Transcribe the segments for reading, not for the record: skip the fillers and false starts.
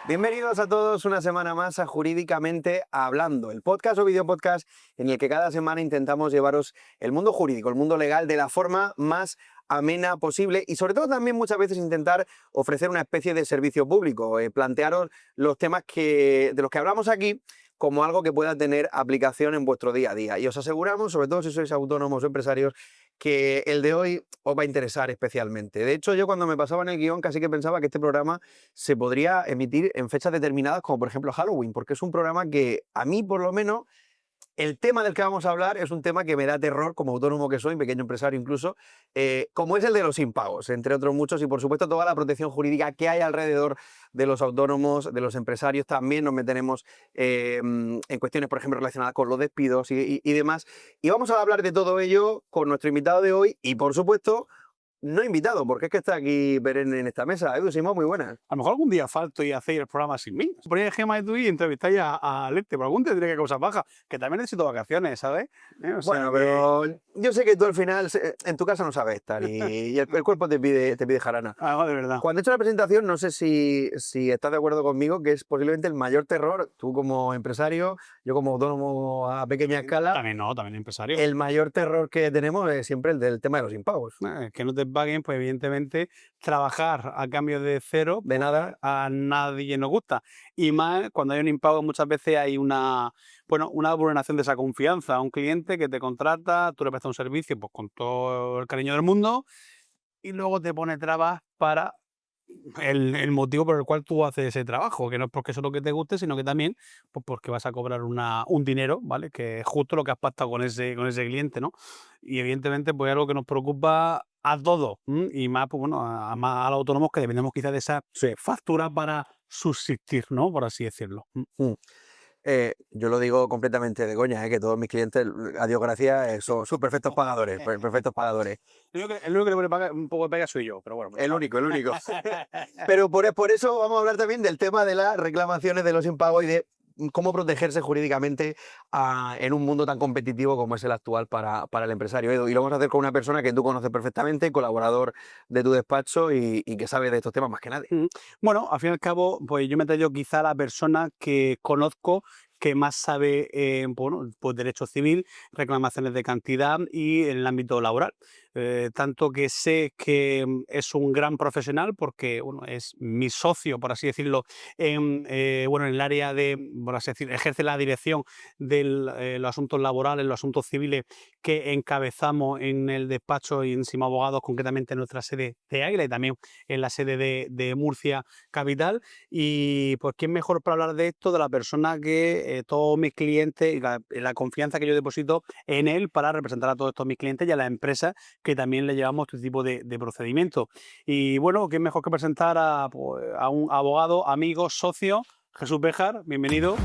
Bienvenidos a todos una semana más a Jurídicamente Hablando, el podcast o videopodcast en el que cada semana intentamos llevaros el mundo jurídico, el mundo legal de la forma más amena posible y sobre todo también muchas veces intentar ofrecer una especie de servicio público, plantearos los temas de los que hablamos aquí como algo que pueda tener aplicación en vuestro día a día. Y os aseguramos, sobre todo si sois autónomos o empresarios, que el de hoy os va a interesar especialmente. De hecho, yo cuando me pasaba en el guión casi que pensaba que este programa se podría emitir en fechas determinadas, como por ejemplo Halloween, porque es un programa que a mí por lo menos el tema del que vamos a hablar es un tema que me da terror como autónomo que soy, pequeño empresario incluso, como es el de los impagos, entre otros muchos, y por supuesto toda la protección jurídica que hay alrededor de los autónomos, de los empresarios. También nos meteremos en cuestiones, por ejemplo, relacionadas con los despidos y demás. Y vamos a hablar de todo ello con nuestro invitado de hoy y, por supuesto, no invitado, porque es que está aquí perenne en esta mesa. Edu Simón, muy buenas. A lo mejor algún día falto y hacéis el programa sin mí. Ponéis el Gema de tu y entrevistáis a Lete, pero algún día tendría que cosas bajas, que también necesito vacaciones, ¿sabes? O sea Bueno, pero yo sé que tú al final en tu casa no sabes estar y el cuerpo te pide jarana. Ah, de verdad. Cuando he hecho la presentación, no sé si estás de acuerdo conmigo, que es posiblemente el mayor terror, tú como empresario, yo como autónomo a pequeña escala, También empresario. el mayor terror que tenemos es siempre el del tema de los impagos. Que no te paguen, pues evidentemente trabajar a cambio de cero, De nada. a nadie nos gusta. Y más cuando hay un impago, muchas veces hay una vulneración de esa confianza. A un cliente que te contrata, tú le prestas un servicio pues con todo el cariño del mundo y luego te pone trabas para el motivo por el cual tú haces ese trabajo, que no es porque eso es lo que te guste, sino que también pues porque vas a cobrar un dinero, ¿vale? Que es justo lo que has pactado con ese cliente, ¿no? Y evidentemente pues es algo que nos preocupa a todos, y más, pues bueno, más a los autónomos que dependemos quizás de esa factura para subsistir, ¿no? Por así decirlo. Mm. Yo lo digo completamente de coña, que todos mis clientes, a Dios gracias, son perfectos pagadores, perfectos pagadores. El único que le puede pagar un poco de pega soy yo, pero bueno. El único. Pero por eso vamos a hablar también del tema de las reclamaciones de los impagos y de cómo protegerse jurídicamente en un mundo tan competitivo como es el actual para el empresario, Edu. Y lo vamos a hacer con una persona que tú conoces perfectamente, colaborador de tu despacho y que sabe de estos temas más que nadie. Bueno, al fin y al cabo, pues yo me he traído quizá a la persona que conozco que más sabe, pues derecho civil, reclamaciones de cantidad y en el ámbito laboral. Tanto que sé que es un gran profesional porque bueno, es mi socio, por así decirlo, en el área de, por así decir, ejerce la dirección de los asuntos laborales, los asuntos civiles que encabezamos en el despacho y en Sima Abogados, concretamente en nuestra sede de Águila y también en la sede de Murcia Capital. Y pues, ¿quién mejor para hablar de esto? De la persona que todos mis clientes y la confianza que yo deposito en él para representar a todos estos mis clientes y a las empresas que también le llevamos este tipo de procedimientos. Y bueno, ¿quién mejor que presentar a un abogado, amigo, socio? Jesús Béjar, bienvenido.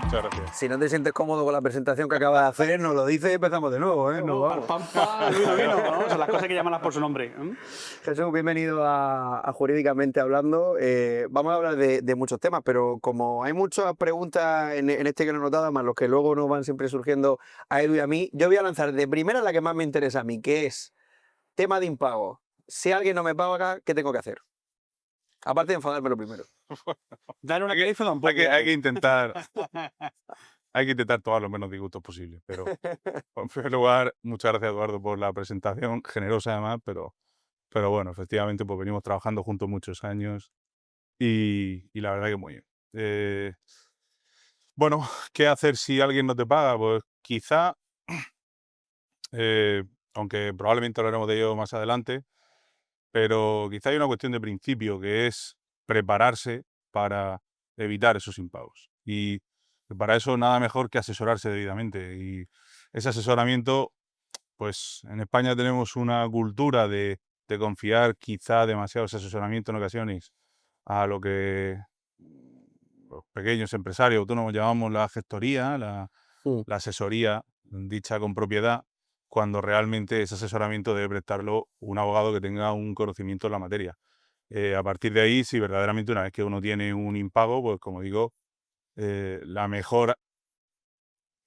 Muchas gracias. Si no te sientes cómodo con la presentación que acabas de hacer, nos lo dices y empezamos de nuevo, ¿eh? Nos vamos. Vino, ¿no? Son las cosas que llaman por su nombre. Jesús, bienvenido a Jurídicamente Hablando. Vamos a hablar de muchos temas, pero como hay muchas preguntas en este que no he notado, más los que luego nos van siempre surgiendo a Edu y a mí, yo voy a lanzar de primera la que más me interesa a mí, que es tema de impago. Si alguien no me paga, ¿qué tengo que hacer? Aparte de enfadarme lo primero. Dar una cabeza tampoco. Hay que intentar tomar lo menos disgustos posible. Pero en primer lugar, muchas gracias, Eduardo, por la presentación, generosa además, pero bueno, efectivamente, pues venimos trabajando juntos muchos años y la verdad que muy bien. Bueno, ¿qué hacer si alguien no te paga? Pues quizá, aunque probablemente hablaremos de ello más adelante, pero quizá hay una cuestión de principio que es prepararse para evitar esos impagos. Y para eso nada mejor que asesorarse debidamente. Y ese asesoramiento, pues en España tenemos una cultura de confiar quizá demasiado ese asesoramiento en ocasiones a lo que los pequeños empresarios autónomos llamamos la gestoría, la asesoría dicha con propiedad, cuando realmente ese asesoramiento debe prestarlo un abogado que tenga un conocimiento en la materia. A partir de ahí, si verdaderamente una vez que uno tiene un impago, pues como digo, la mejor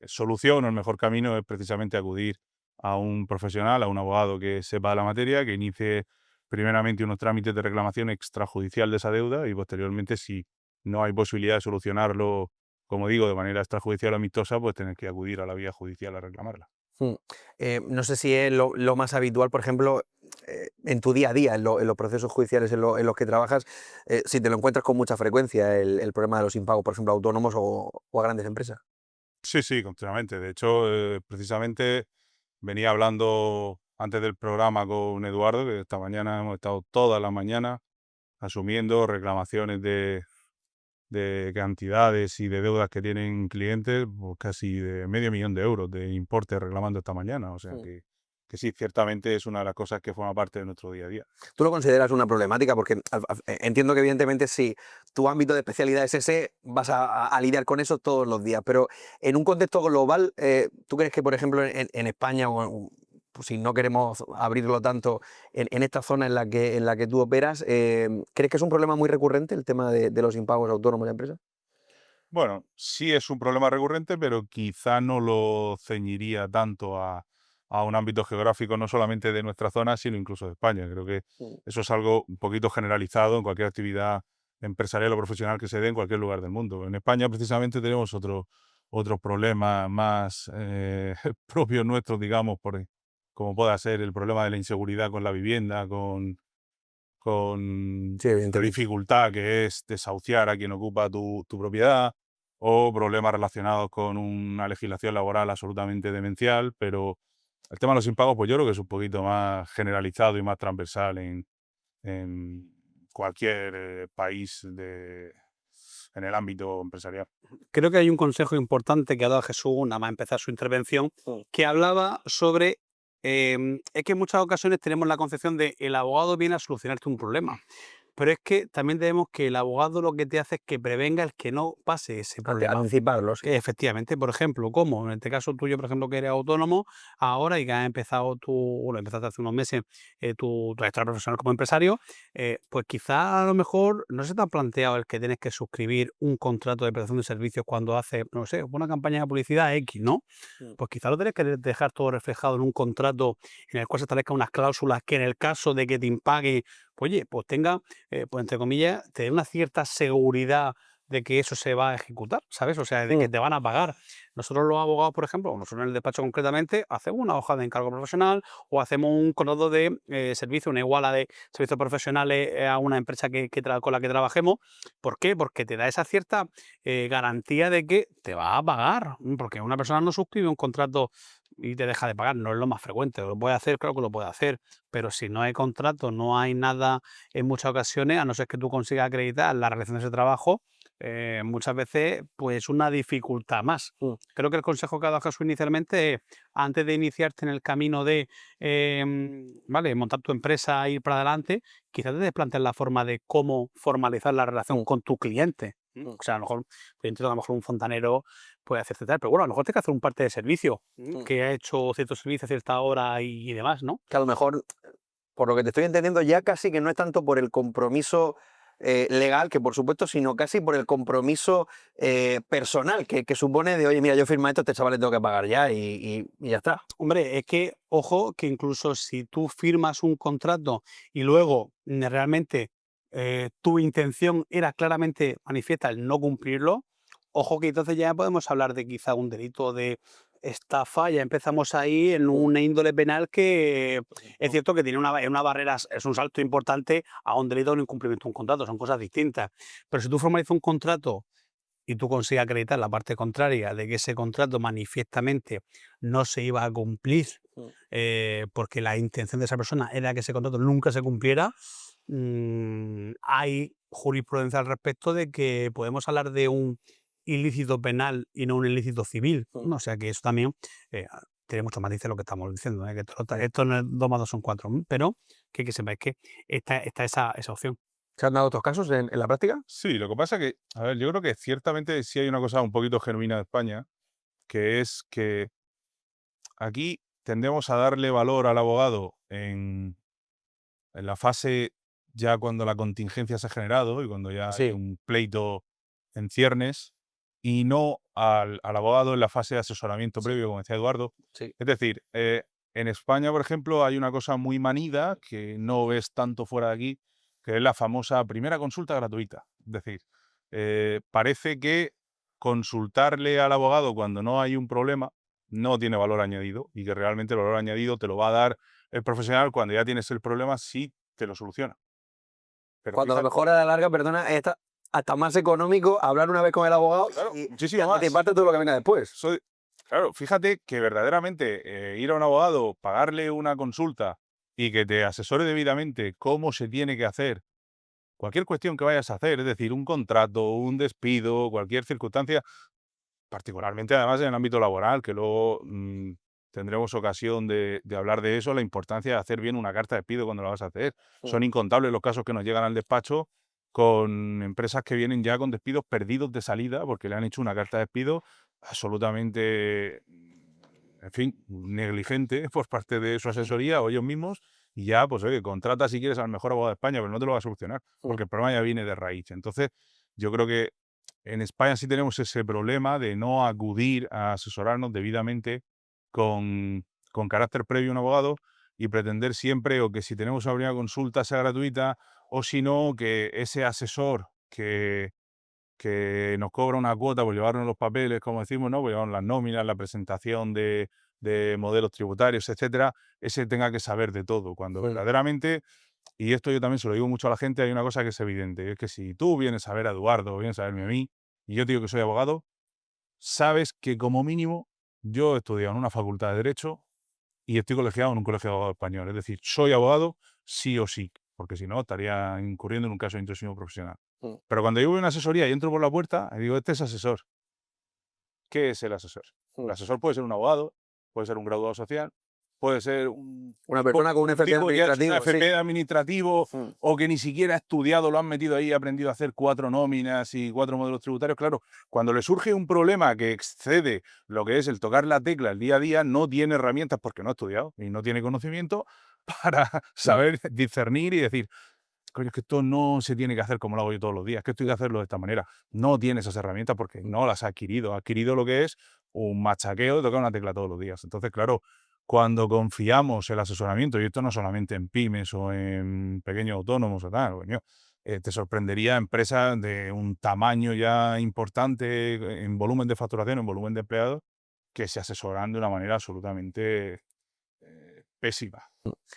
solución o el mejor camino es precisamente acudir a un profesional, a un abogado que sepa de la materia, que inicie primeramente unos trámites de reclamación extrajudicial de esa deuda y posteriormente, si no hay posibilidad de solucionarlo, como digo, de manera extrajudicial o amistosa, pues tener que acudir a la vía judicial a reclamarla. Mm. No sé si es lo más habitual, por ejemplo, en tu día a día, en los procesos judiciales en los que trabajas, si te lo encuentras con mucha frecuencia, el problema de los impagos, por ejemplo, a autónomos o a grandes empresas. Sí, sí, continuamente. De hecho, precisamente venía hablando antes del programa con Eduardo, que esta mañana hemos estado toda la mañana asumiendo reclamaciones de cantidades y de deudas que tienen clientes, pues casi de medio millón de euros de importe reclamando esta mañana. O sea Mm. que sí, ciertamente es una de las cosas que forma parte de nuestro día a día. ¿Tú lo consideras una problemática? Porque entiendo que evidentemente si tu ámbito de especialidad es ese, vas a lidiar con eso todos los días, pero en un contexto global, ¿tú crees que, por ejemplo, en España, pues, si no queremos abrirlo tanto, en esta zona en la que tú operas, ¿crees que es un problema muy recurrente el tema de los impagos autónomos de empresas? Bueno, sí es un problema recurrente, pero quizá no lo ceñiría tanto a un ámbito geográfico, no solamente de nuestra zona, sino incluso de España. Creo que Mm. eso es algo un poquito generalizado en cualquier actividad empresarial o profesional que se dé en cualquier lugar del mundo. En España, precisamente, tenemos otros problemas más propios nuestros, digamos, como pueda ser el problema de la inseguridad con la vivienda, con Sí, la evidentemente. dificultad que es desahuciar a quien ocupa tu propiedad, o problemas relacionados con una legislación laboral absolutamente demencial, pero el tema de los impagos, pues yo creo que es un poquito más generalizado y más transversal en cualquier país en el ámbito empresarial. Creo que hay un consejo importante que ha dado Jesús, nada más empezar su intervención, Mm. que hablaba sobre, es que en muchas ocasiones tenemos la concepción de el abogado viene a solucionarte un problema. Pero es que también tenemos que el abogado lo que te hace es que prevenga el que no pase ese problema. Anticiparlo, sí. Que efectivamente, por ejemplo, ¿cómo? En este caso tuyo, por ejemplo, que eres autónomo ahora y que has empezado bueno, empezaste hace unos meses tu trayectoria profesional como empresario, pues quizá a lo mejor no se te ha planteado el que tienes que suscribir un contrato de prestación de servicios cuando haces, no sé, una campaña de publicidad X, ¿no? Mm. Pues quizá lo tienes que dejar todo reflejado en un contrato en el cual se establezcan unas cláusulas que en el caso de que te impague, pues, oye, pues tenga, pues entre comillas, te dé una cierta seguridad de que eso se va a ejecutar, ¿sabes? O sea, de que Mm. te van a pagar. Nosotros los abogados, por ejemplo, o nosotros en el despacho concretamente, hacemos una hoja de encargo profesional o hacemos un contrato de servicio, una iguala de servicios profesionales a una empresa con la que trabajemos. ¿Por qué? Porque te da esa cierta garantía de que te va a pagar, porque una persona no suscribe un contrato y te deja de pagar, no es lo más frecuente. Lo puede hacer, claro que lo puede hacer, pero si no hay contrato, no hay nada en muchas ocasiones, a no ser que tú consigas acreditar la realización de ese trabajo, muchas veces pues una dificultad más. Mm. Creo que el consejo que ha dado Jesús inicialmente es, antes de iniciarte en el camino de vale, montar tu empresa e ir para adelante, quizás te plantear la forma de cómo formalizar la relación Mm. con tu cliente. Mm. O sea, a lo mejor, yo entiendo que a lo mejor un fontanero puede hacerte tal, pero bueno, a lo mejor tienes que hacer un parte de servicio, Mm. que ha hecho cierto servicio a cierta hora y demás, ¿no? Que a lo mejor, por lo que te estoy entendiendo, ya casi que no es tanto por el compromiso legal, que por supuesto, sino casi por el compromiso personal que supone de, oye, mira, yo firmo esto, este chaval le tengo que pagar ya y ya está. Hombre, es que, ojo, que incluso si tú firmas un contrato y luego realmente tu intención era claramente manifiesta el no cumplirlo, ojo que entonces ya podemos hablar de quizá un delito de estafa, ya empezamos ahí en una índole penal que es cierto que tiene una barrera, es un salto importante a un delito de no incumplimiento de un contrato, son cosas distintas. Pero si tú formalizas un contrato y tú consigues acreditar la parte contraria de que ese contrato manifiestamente no se iba a cumplir Mm. porque la intención de esa persona era que ese contrato nunca se cumpliera, hay jurisprudencia al respecto de que podemos hablar de un ilícito penal y no un ilícito civil, Mm. ¿no? O sea que eso también tiene mucho más dice lo que estamos diciendo, que Mm. esto no es 2 más 2 son 4, pero que sepáis que está esa opción. ¿Se han dado otros casos en la práctica? Sí, lo que pasa que, a ver, yo creo que ciertamente sí hay una cosa un poquito genuina de España, que es que aquí tendemos a darle valor al abogado en la fase ya cuando la contingencia se ha generado y cuando ya hay Sí. un pleito en ciernes, y no al abogado en la fase de asesoramiento Sí. previo, como decía Eduardo. Sí. Es decir, en España, por ejemplo, hay una cosa muy manida que no ves tanto fuera de aquí, que es la famosa primera consulta gratuita. Es decir, parece que consultarle al abogado cuando no hay un problema no tiene valor añadido y que realmente el valor añadido te lo va a dar el profesional cuando ya tienes el problema si te lo soluciona. Pero Cuando a lo fíjate, mejor a la larga, perdona, es hasta más económico hablar una vez con el abogado claro, y muchísimo más. anticiparte todo lo que venga después. Claro, fíjate que verdaderamente ir a un abogado, pagarle una consulta y que te asesore debidamente cómo se tiene que hacer cualquier cuestión que vayas a hacer, es decir, un contrato, un despido, cualquier circunstancia, particularmente además en el ámbito laboral, que luego tendremos ocasión de hablar de eso, la importancia de hacer bien una carta de despido cuando la vas a hacer. Son incontables los casos que nos llegan al despacho con empresas que vienen ya con despidos perdidos de salida porque le han hecho una carta de despido absolutamente, en fin, negligente por parte de su asesoría o ellos mismos, y ya, pues oye, contrata si quieres al mejor abogado de España, pero no te lo va a solucionar, porque el problema ya viene de raíz. Entonces, yo creo que en España sí tenemos ese problema de no acudir a asesorarnos debidamente con carácter previo a un abogado y pretender siempre o que si tenemos una primera consulta sea gratuita o si no, que ese asesor que nos cobra una cuota por llevarnos los papeles, como decimos, ¿no? Por llevarnos las nóminas, la presentación de modelos tributarios, etcétera, ese tenga que saber de todo. Cuando verdaderamente, y esto yo también se lo digo mucho a la gente, hay una cosa que es evidente, es que si tú vienes a ver a Eduardo o vienes a verme a mí, y yo te digo que soy abogado, sabes que como mínimo yo he estudiado en una facultad de Derecho y estoy colegiado en un colegio de abogados español. Es decir, soy abogado sí o sí, porque si no estaría incurriendo en un caso de intrusión profesional. Pero cuando yo voy a una asesoría y entro por la puerta, y digo, este es asesor. ¿Qué es el asesor? El asesor puede ser un abogado, puede ser un graduado social, puede ser Una persona con un FP tipo que ha hecho administrativo. una FP administrativo Sí. o que ni siquiera ha estudiado, lo han metido ahí, ha aprendido a hacer 4 nóminas y 4 modelos tributarios. Claro, cuando le surge un problema que excede lo que es el tocar la tecla el día a día, no tiene herramientas porque no ha estudiado y no tiene conocimiento para saber discernir y decir, coño, es que esto no se tiene que hacer como lo hago yo todos los días, que esto hay que hacerlo de esta manera. No tiene esas herramientas porque no las ha adquirido. Ha adquirido lo que es un machaqueo de tocar una tecla todos los días. Entonces, claro, cuando confiamos el asesoramiento, y esto no solamente en pymes o en pequeños autónomos o tal, coño, te sorprendería empresas de un tamaño ya importante en volumen de facturación, en volumen de empleados, que se asesoran de una manera absolutamente pésima.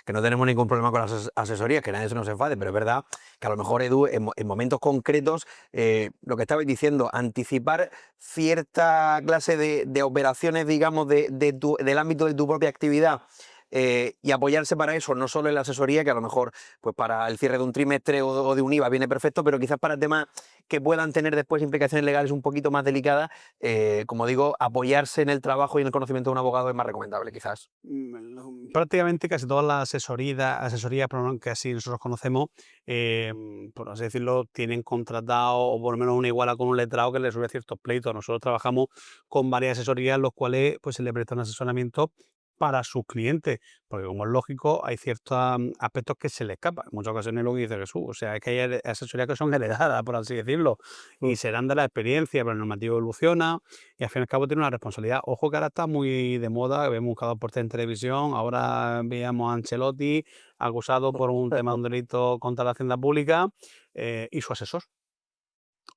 Que no tenemos ningún problema con las asesorías, que nadie se nos enfade, pero es verdad que a lo mejor, Edu, en momentos concretos, lo que estabais diciendo, anticipar cierta clase de operaciones, digamos, del ámbito de tu propia actividad, y apoyarse para eso, no solo en la asesoría, que a lo mejor pues para el cierre de un trimestre o de un IVA viene perfecto, pero quizás para temas que puedan tener después implicaciones legales un poquito más delicadas, como digo, apoyarse en el trabajo y en el conocimiento de un abogado es más recomendable, quizás. Prácticamente casi todas las asesorías que así nosotros conocemos, por así decirlo, tienen contratado o por lo menos una iguala con un letrado que le resuelve ciertos pleitos. Nosotros trabajamos con varias asesorías en los cuales pues, se le presta un asesoramiento para sus clientes, porque como es lógico, hay ciertos aspectos que se le escapan. En muchas ocasiones lo que dice Jesús, o sea, es que hay asesorías que son heredadas, por así decirlo, y serán de la experiencia, pero el normativo evoluciona y al fin y al cabo tiene una responsabilidad. Ojo que ahora está muy de moda, vemos cada deporte en televisión, ahora veíamos a Ancelotti acusado por un tema de un delito contra la hacienda pública y su asesor.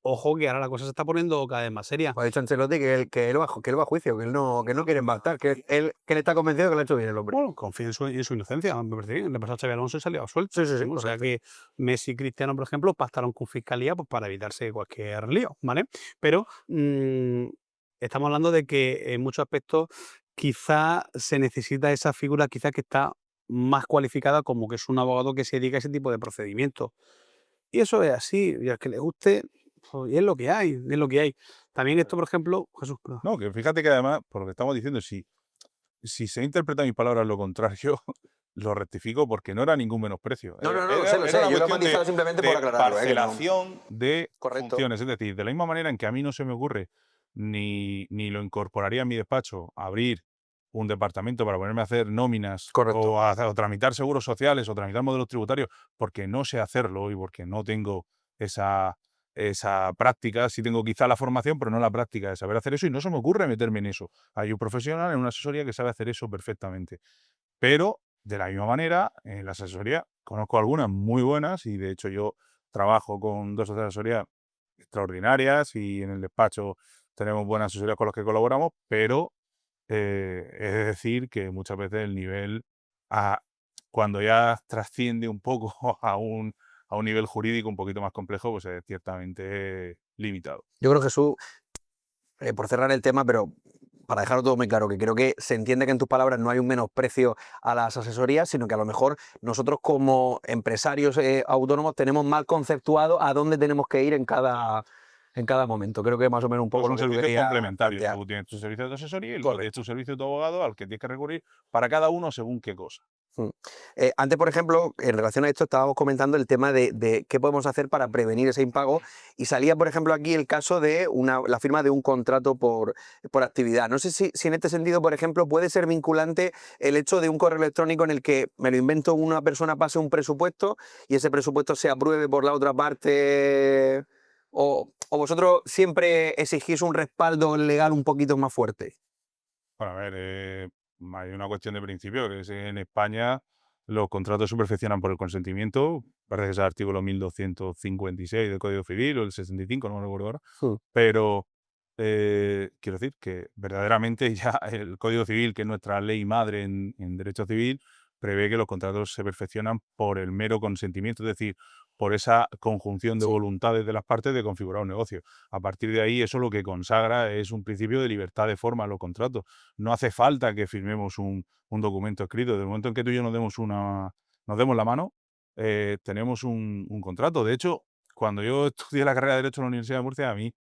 Ojo que ahora la cosa se está poniendo cada vez más seria. Ha dicho Ancelotti que él va a juicio, que él no quiere embarcar, que él está convencido de que lo ha hecho bien el hombre. Bueno, confío en su inocencia, me parece bien. Le pasó a Xabi Alonso y salió absuelto. Sí, O sea que Messi y Cristiano, por ejemplo, pactaron con fiscalía pues, para evitarse cualquier lío, ¿vale? Pero estamos hablando de que en muchos aspectos quizá se necesita esa figura quizá que está más cualificada como que es un abogado que se dedica a ese tipo de procedimientos. Y eso es así, y al que le guste, pues, y es lo que hay, es lo que hay. También esto, por ejemplo, Jesús, perdón. No, que fíjate que además, por lo que estamos diciendo, si se interpreta mis palabras lo contrario, lo rectifico porque no era ningún menosprecio. No, Era lo sé. una Yo lo he cuestión matizado simplemente de por aclararlo. parcelación de Correcto. funciones. Es decir, de la misma manera en que a mí no se me ocurre, ni lo incorporaría en mi despacho, abrir un departamento para ponerme a hacer nóminas Correcto. o tramitar seguros sociales o tramitar modelos tributarios, porque no sé hacerlo y porque no tengo esa práctica. Sí tengo quizá la formación, pero no la práctica de saber hacer eso y no se me ocurre meterme en eso. Hay un profesional en una asesoría que sabe hacer eso perfectamente. Pero, de la misma manera, en la asesoría conozco algunas muy buenas y, de hecho, yo trabajo con 2 o 3 asesorías extraordinarias y en el despacho tenemos buenas asesorías con las que colaboramos, pero es decir que muchas veces el nivel, a- cuando ya trasciende un poco a un nivel jurídico un poquito más complejo, pues es ciertamente limitado. Yo creo, Jesús, por cerrar el tema, pero para dejarlo todo muy claro, que creo que se entiende que en tus palabras no hay un menosprecio a las asesorías, sino que a lo mejor nosotros como empresarios autónomos tenemos mal conceptuado a dónde tenemos que ir en cada momento. Creo que más o menos un Pues poco son lo que tú servicios querías complementarios. plantear. Tú tienes tu servicio de asesoría y luego Correcto. tienes tu servicio de tu abogado al que tienes que recurrir para cada uno según qué cosa. Mm. Antes, por ejemplo, en relación a esto, estábamos comentando el tema de qué podemos hacer para prevenir ese impago y salía, por ejemplo, aquí el caso de la firma de un contrato por actividad. No sé si en este sentido, por ejemplo, puede ser vinculante el hecho de un correo electrónico en el que, me lo invento, una persona pase un presupuesto y ese presupuesto se apruebe por la otra parte, o vosotros siempre exigís un respaldo legal un poquito más fuerte. Bueno, a ver, hay una cuestión de principio, que es en España los contratos se perfeccionan por el consentimiento, parece que es el artículo 1256 del Código Civil o el 65, no me recuerdo ahora, Mm. pero quiero decir que verdaderamente ya el Código Civil, que es nuestra ley madre en derecho civil, prevé que los contratos se perfeccionan por el mero consentimiento, es decir, por esa conjunción de Sí. voluntades de las partes de configurar un negocio. A partir de ahí, eso lo que consagra es un principio de libertad de forma en los contratos. No hace falta que firmemos un documento escrito. Del momento en que tú y yo nos demos la mano, tenemos un contrato. De hecho, cuando yo estudié la carrera de Derecho en la Universidad de Murcia, a mí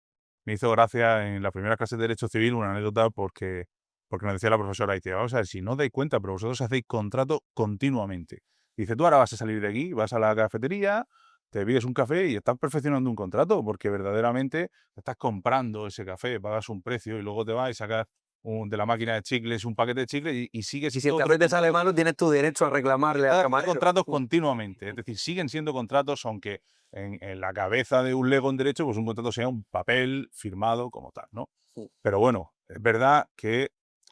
me hizo gracia en la primera clase de Derecho Civil una anécdota porque nos decía la profesora, dice, vamos a ver, si no os dais cuenta, pero vosotros hacéis contrato continuamente. Dice, tú ahora vas a salir de aquí, vas a la cafetería, te pides un café y estás perfeccionando un contrato, porque verdaderamente estás comprando ese café, pagas un precio y luego te vas y sacas de la máquina de chicles un paquete de chicles y sigues Y si el todo café te sale malo, tienes tu derecho a reclamarle al haciendo camarero. contratos continuamente. Es decir, siguen siendo contratos, aunque en la cabeza de un lego en derecho, pues un contrato sea un papel firmado como tal, ¿no? Sí. Pero bueno, es verdad que,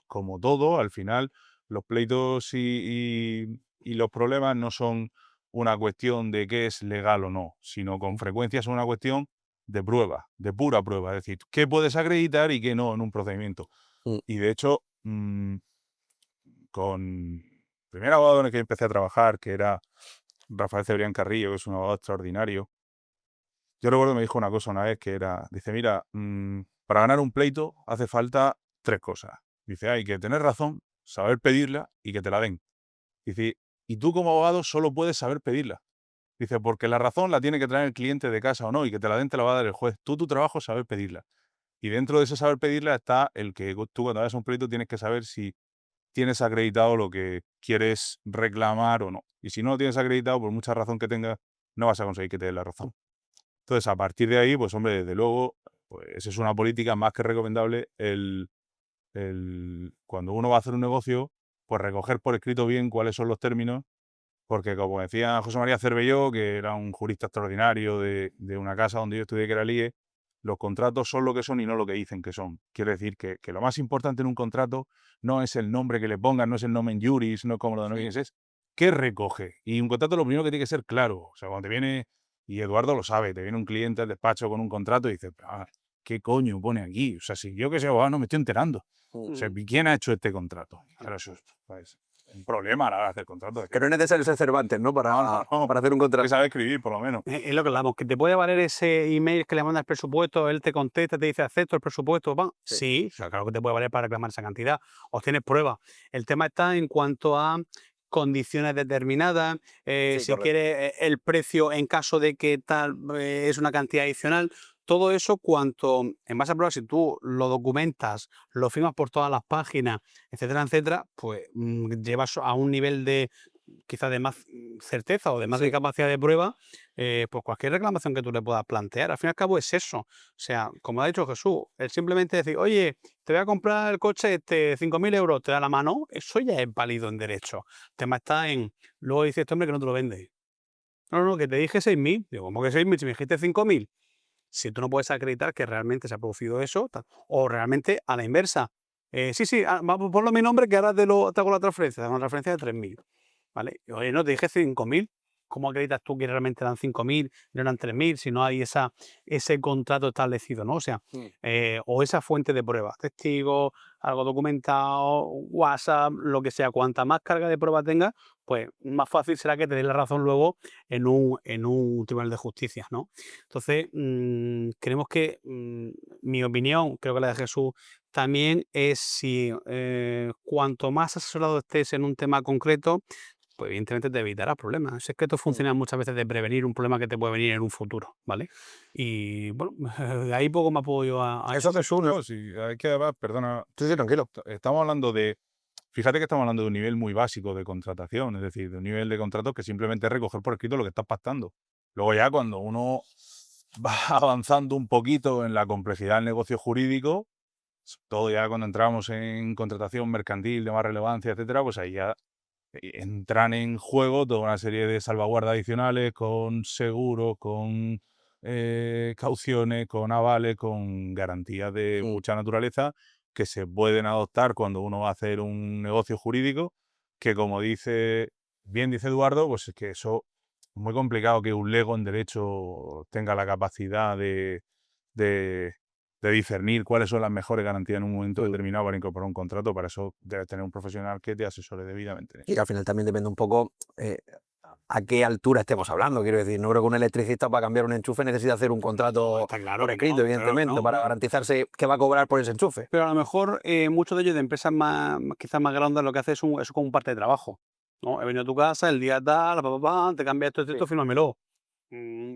como todo, al final, los pleitos y los problemas no son una cuestión de qué es legal o no, sino con frecuencia son una cuestión de prueba, de pura prueba. Es decir, qué puedes acreditar y qué no en un procedimiento. Mm. Y de hecho, con el primer abogado en el que empecé a trabajar, que era Rafael Cebrián Carrillo, que es un abogado extraordinario, yo recuerdo que me dijo una cosa una vez que era, dice, mira, para ganar un pleito hace falta 3 cosas. Dice, hay que tener razón, saber pedirla y que te la den. Dice, y tú como abogado solo puedes saber pedirla. Dice, porque la razón la tiene que traer el cliente de casa o no, y que te la den te la va a dar el juez. Tú tu trabajo es saber pedirla. Y dentro de ese saber pedirla está el que tú cuando hagas un pleito tienes que saber si tienes acreditado lo que quieres reclamar o no. Y si no lo tienes acreditado, por mucha razón que tengas, no vas a conseguir que te den la razón. Entonces, a partir de ahí, pues hombre, desde luego, pues es una política más que recomendable cuando uno va a hacer un negocio, pues recoger por escrito bien cuáles son los términos, porque como decía José María Cervelló, que era un jurista extraordinario de una casa donde yo estudié, que era el IE, los contratos son lo que son y no lo que dicen que son. Quiere decir que lo más importante en un contrato no es el nombre que le pongan, no es el nomen juris, no es como lo denomines, es qué recoge. Y un contrato lo primero que tiene que ser claro. O sea, cuando te viene, y Eduardo lo sabe, te viene un cliente al despacho con un contrato y dices, ¿qué coño pone aquí? O sea, si yo que soy abogado no me estoy enterando. O sea, ¿quién ha hecho este contrato? Claro, eso es pues, un problema a la hora de hacer contratos. Que no es necesario ser Cervantes, ¿no? Para hacer un Hay contrato. que saber escribir, por lo menos. Es lo que hablamos, que te puede valer ese email que le mandas el presupuesto, él te contesta, te dice acepto el presupuesto, ¡pam! Sí. Sí, o sea, claro que te puede valer para reclamar esa cantidad, obtienes pruebas. El tema está en cuanto a condiciones determinadas, Sí, si correcto. quieres el precio en caso de que tal es una cantidad adicional, todo eso cuanto, en base a pruebas, si tú lo documentas, lo firmas por todas las páginas, etcétera, etcétera, pues llevas a un nivel de quizás de más certeza o de más de Sí. capacidad de prueba, pues cualquier reclamación que tú le puedas plantear. Al fin y al cabo es eso. O sea, como ha dicho Jesús, el simplemente decir, oye, te voy a comprar el coche 5.000 euros, te da la mano, eso ya es válido en derecho. El tema está en, luego dice este hombre que no te lo vende. No, no, que te dije 6.000. Digo, ¿cómo que 6.000? Si me dijiste 5.000. Si tú no puedes acreditar que realmente se ha producido eso, o realmente a la inversa, Sí, vamos, ponlo mi nombre que ahora te hago la transferencia, una transferencia de 3.000, ¿vale? Y, oye, no, te dije 5.000. ¿Cómo acreditas tú que realmente eran 5.000, no eran 3.000, si no hay ese contrato establecido, ¿no? O sea, o esa fuente de pruebas, testigos, algo documentado, WhatsApp, lo que sea, cuanta más carga de prueba tengas, pues más fácil será que te dé la razón luego en un tribunal de justicia, ¿no? Entonces, creemos que, mi opinión, creo que la de Jesús también, es si cuanto más asesorado estés en un tema concreto, pues evidentemente te evitarás problemas. Es que esto funciona muchas veces de prevenir un problema que te puede venir en un futuro, ¿vale? Y bueno, de ahí poco más puedo yo a Eso Jesús, ¿no? No, sí, hay que además, perdona, Sí, tranquilo. estamos hablando fíjate que estamos hablando de un nivel muy básico de contratación, es decir, de un nivel de contrato que simplemente es recoger por escrito lo que estás pactando. Luego ya cuando uno va avanzando un poquito en la complejidad del negocio jurídico, todo ya cuando entramos en contratación mercantil de más relevancia, etcétera, pues ahí ya entran en juego toda una serie de salvaguardas adicionales con seguros, con cauciones, con avales, con garantías de mucha naturaleza que se pueden adoptar cuando uno va a hacer un negocio jurídico, que como bien dice Eduardo, pues es que eso es muy complicado que un lego en derecho tenga la capacidad de, de discernir cuáles son las mejores garantías en un momento determinado para incorporar un contrato. Para eso debes tener un profesional que te asesore debidamente. Y que al final también depende un poco a qué altura estemos hablando. Quiero decir, no creo que un electricista para cambiar un enchufe necesite hacer un contrato está claro por que escrito, no, evidentemente, no, para no. garantizarse que va a cobrar por ese enchufe. Pero a lo mejor muchos de ellos de empresas quizás más grandes lo que hace es eso como parte de trabajo, ¿no? He venido a tu casa el día tal, te cambia esto, Sí. fírmamelo.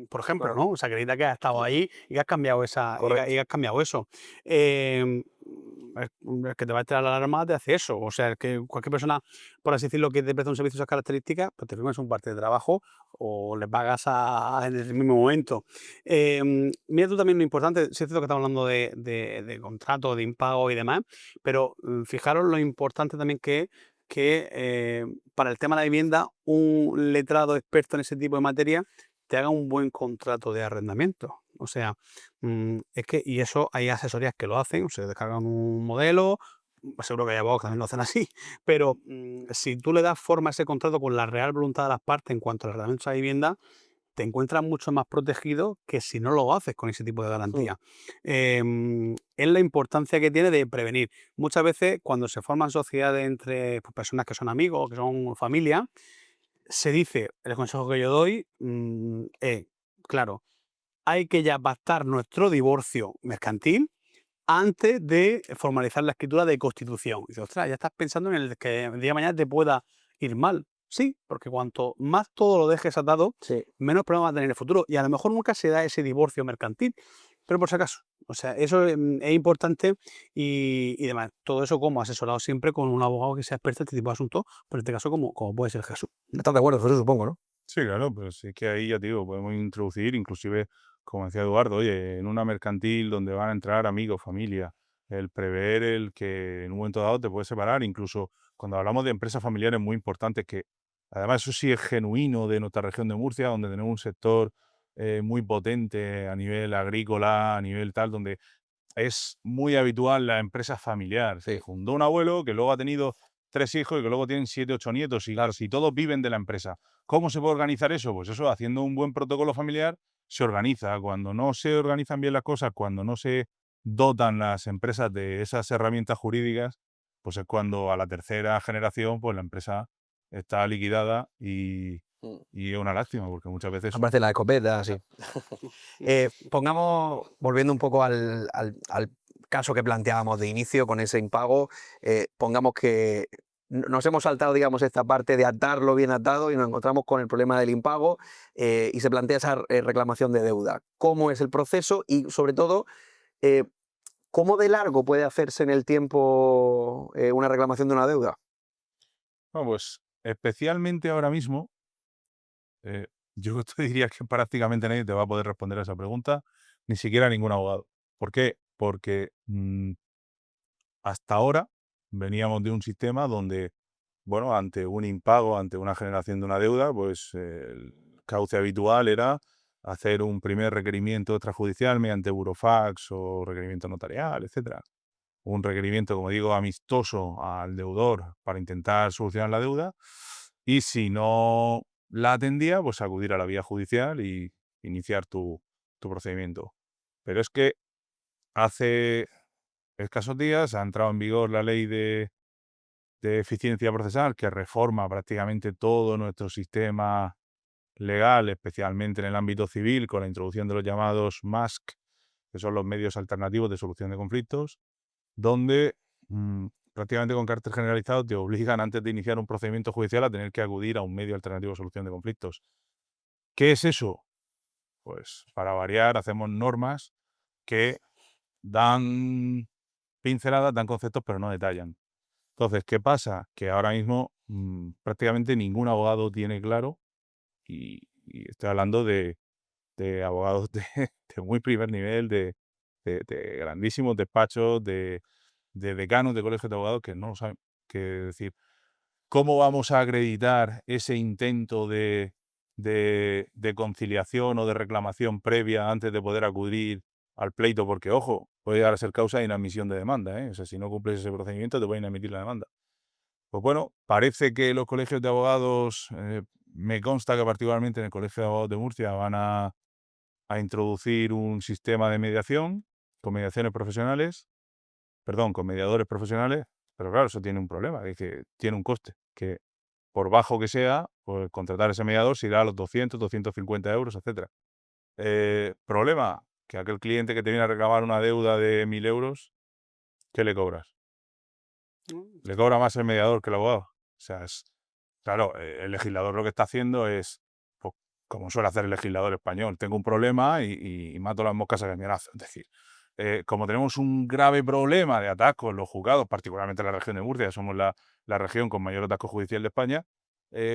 Por ejemplo, Claro. ¿no? O sea, que acredita que has estado ahí y que has cambiado Correcto. y has cambiado eso. Em, el que te va a entrar la alarma te hace eso. O sea, el que cualquier persona, por así decirlo, que te presta un servicio de esas características, pues te firmas un parte de trabajo o le pagas en el mismo momento. Mira tú también lo importante, sí es cierto que estamos hablando de contrato, de impago y demás, pero fijaros lo importante también que para el tema de la vivienda, un letrado experto en ese tipo de materia te haga un buen contrato de arrendamiento. O sea, es que, y eso hay asesorías que lo hacen, se descargan un modelo, seguro que hay abogados que también lo hacen así, pero si tú le das forma a ese contrato con la real voluntad de las partes en cuanto al arrendamiento de esa vivienda, te encuentras mucho más protegido que si no lo haces con ese tipo de garantía. Es la importancia que tiene de prevenir. Muchas veces cuando se forman sociedades entre personas que son amigos, que son familia, se dice, el consejo que yo doy, claro, hay que ya pactar nuestro divorcio mercantil antes de formalizar la escritura de constitución. Dice, ostras, ya estás pensando en el que el día de mañana te pueda ir mal. Sí, porque cuanto más todo lo dejes atado, Sí. menos problemas va a tener en el futuro. Y a lo mejor nunca se da ese divorcio mercantil, pero por si acaso. O sea, eso es importante y demás. Todo eso como asesorado siempre con un abogado que sea experto en este tipo de asuntos, por este caso como puede ser Jesús. ¿Estás de acuerdo, Jesús, supongo, no? Sí, claro, pero sí que ahí ya te digo, podemos introducir, inclusive, como decía Eduardo, oye, en una mercantil donde van a entrar amigos, familia, el prever el que en un momento dado te puedes separar, incluso cuando hablamos de empresas familiares muy importantes, que además eso sí es genuino de nuestra región de Murcia, donde tenemos un sector muy potente a nivel agrícola, a nivel tal, donde es muy habitual la empresa familiar. Se Sí. fundó un abuelo que luego ha tenido 3 hijos y que luego tienen 7, 8 nietos y Claro. si todos viven de la empresa. ¿Cómo se puede organizar eso? Pues eso, haciendo un buen protocolo familiar, se organiza. Cuando no se organizan bien las cosas, cuando no se dotan las empresas de esas herramientas jurídicas, pues es cuando a la tercera generación, pues la empresa está liquidada y es una lástima, porque muchas veces... Aparece la escopeta, sí. Pongamos, volviendo un poco al caso que planteábamos de inicio con ese impago, pongamos que nos hemos saltado, digamos, esta parte de atarlo bien atado y nos encontramos con el problema del impago y se plantea esa reclamación de deuda. ¿Cómo es el proceso? Y sobre todo, eh, ¿cómo de largo puede hacerse en el tiempo una reclamación de una deuda? Bueno, pues especialmente ahora mismo, Eh, yo te diría que prácticamente nadie te va a poder responder a esa pregunta, ni siquiera ningún abogado. ¿Por qué? Porque hasta ahora veníamos de un sistema donde, bueno, ante un impago, ante una generación de una deuda, pues el cauce habitual era hacer un primer requerimiento extrajudicial mediante burofax o requerimiento notarial, etcétera. un requerimiento, como digo, amistoso al deudor para intentar solucionar la deuda, y si no la atendía, pues acudir a la vía judicial y iniciar tu procedimiento. Pero es que hace escasos días ha entrado en vigor la ley de eficiencia procesal, que reforma prácticamente todo nuestro sistema legal, especialmente en el ámbito civil, con la introducción de los llamados MASC, que son los medios alternativos de solución de conflictos, donde prácticamente con carácter generalizado te obligan, antes de iniciar un procedimiento judicial, a tener que acudir a un medio alternativo de solución de conflictos. ¿Qué es eso? Pues para variar, hacemos normas que dan pinceladas, dan conceptos, pero no detallan. Entonces, ¿qué pasa? Que ahora mismo prácticamente ningún abogado tiene claro, y estoy hablando de abogados de muy primer nivel, de grandísimos despachos, de decanos de colegios de abogados, que no lo saben. Que decir, ¿cómo vamos a acreditar ese intento de conciliación o de reclamación previa antes de poder acudir al pleito? Porque, ojo, puede llegar a ser causa de inadmisión de demanda, ¿eh? O sea, si no cumples ese procedimiento, te pueden inadmitir la demanda. Pues bueno, parece que los colegios de abogados, me consta que particularmente en el Colegio de Abogados de Murcia, van a introducir un sistema de mediación con mediaciones profesionales, perdón, con mediadores profesionales, pero claro, eso tiene un problema, es que tiene un coste, que por bajo que sea, pues contratar a ese mediador se irá a los 200, 250 euros, etcétera. Problema, que aquel cliente que te viene a reclamar una deuda de 1.000 euros, ¿qué le cobras? Le cobra más el mediador que el abogado. O sea, claro, el legislador lo que está haciendo es, pues, como suele hacer el legislador español, tengo un problema y mato las moscas a cañonazo. Es decir, como tenemos un grave problema de atascos en los juzgados, particularmente en la región de Murcia, somos la región con mayor atasco judicial de España,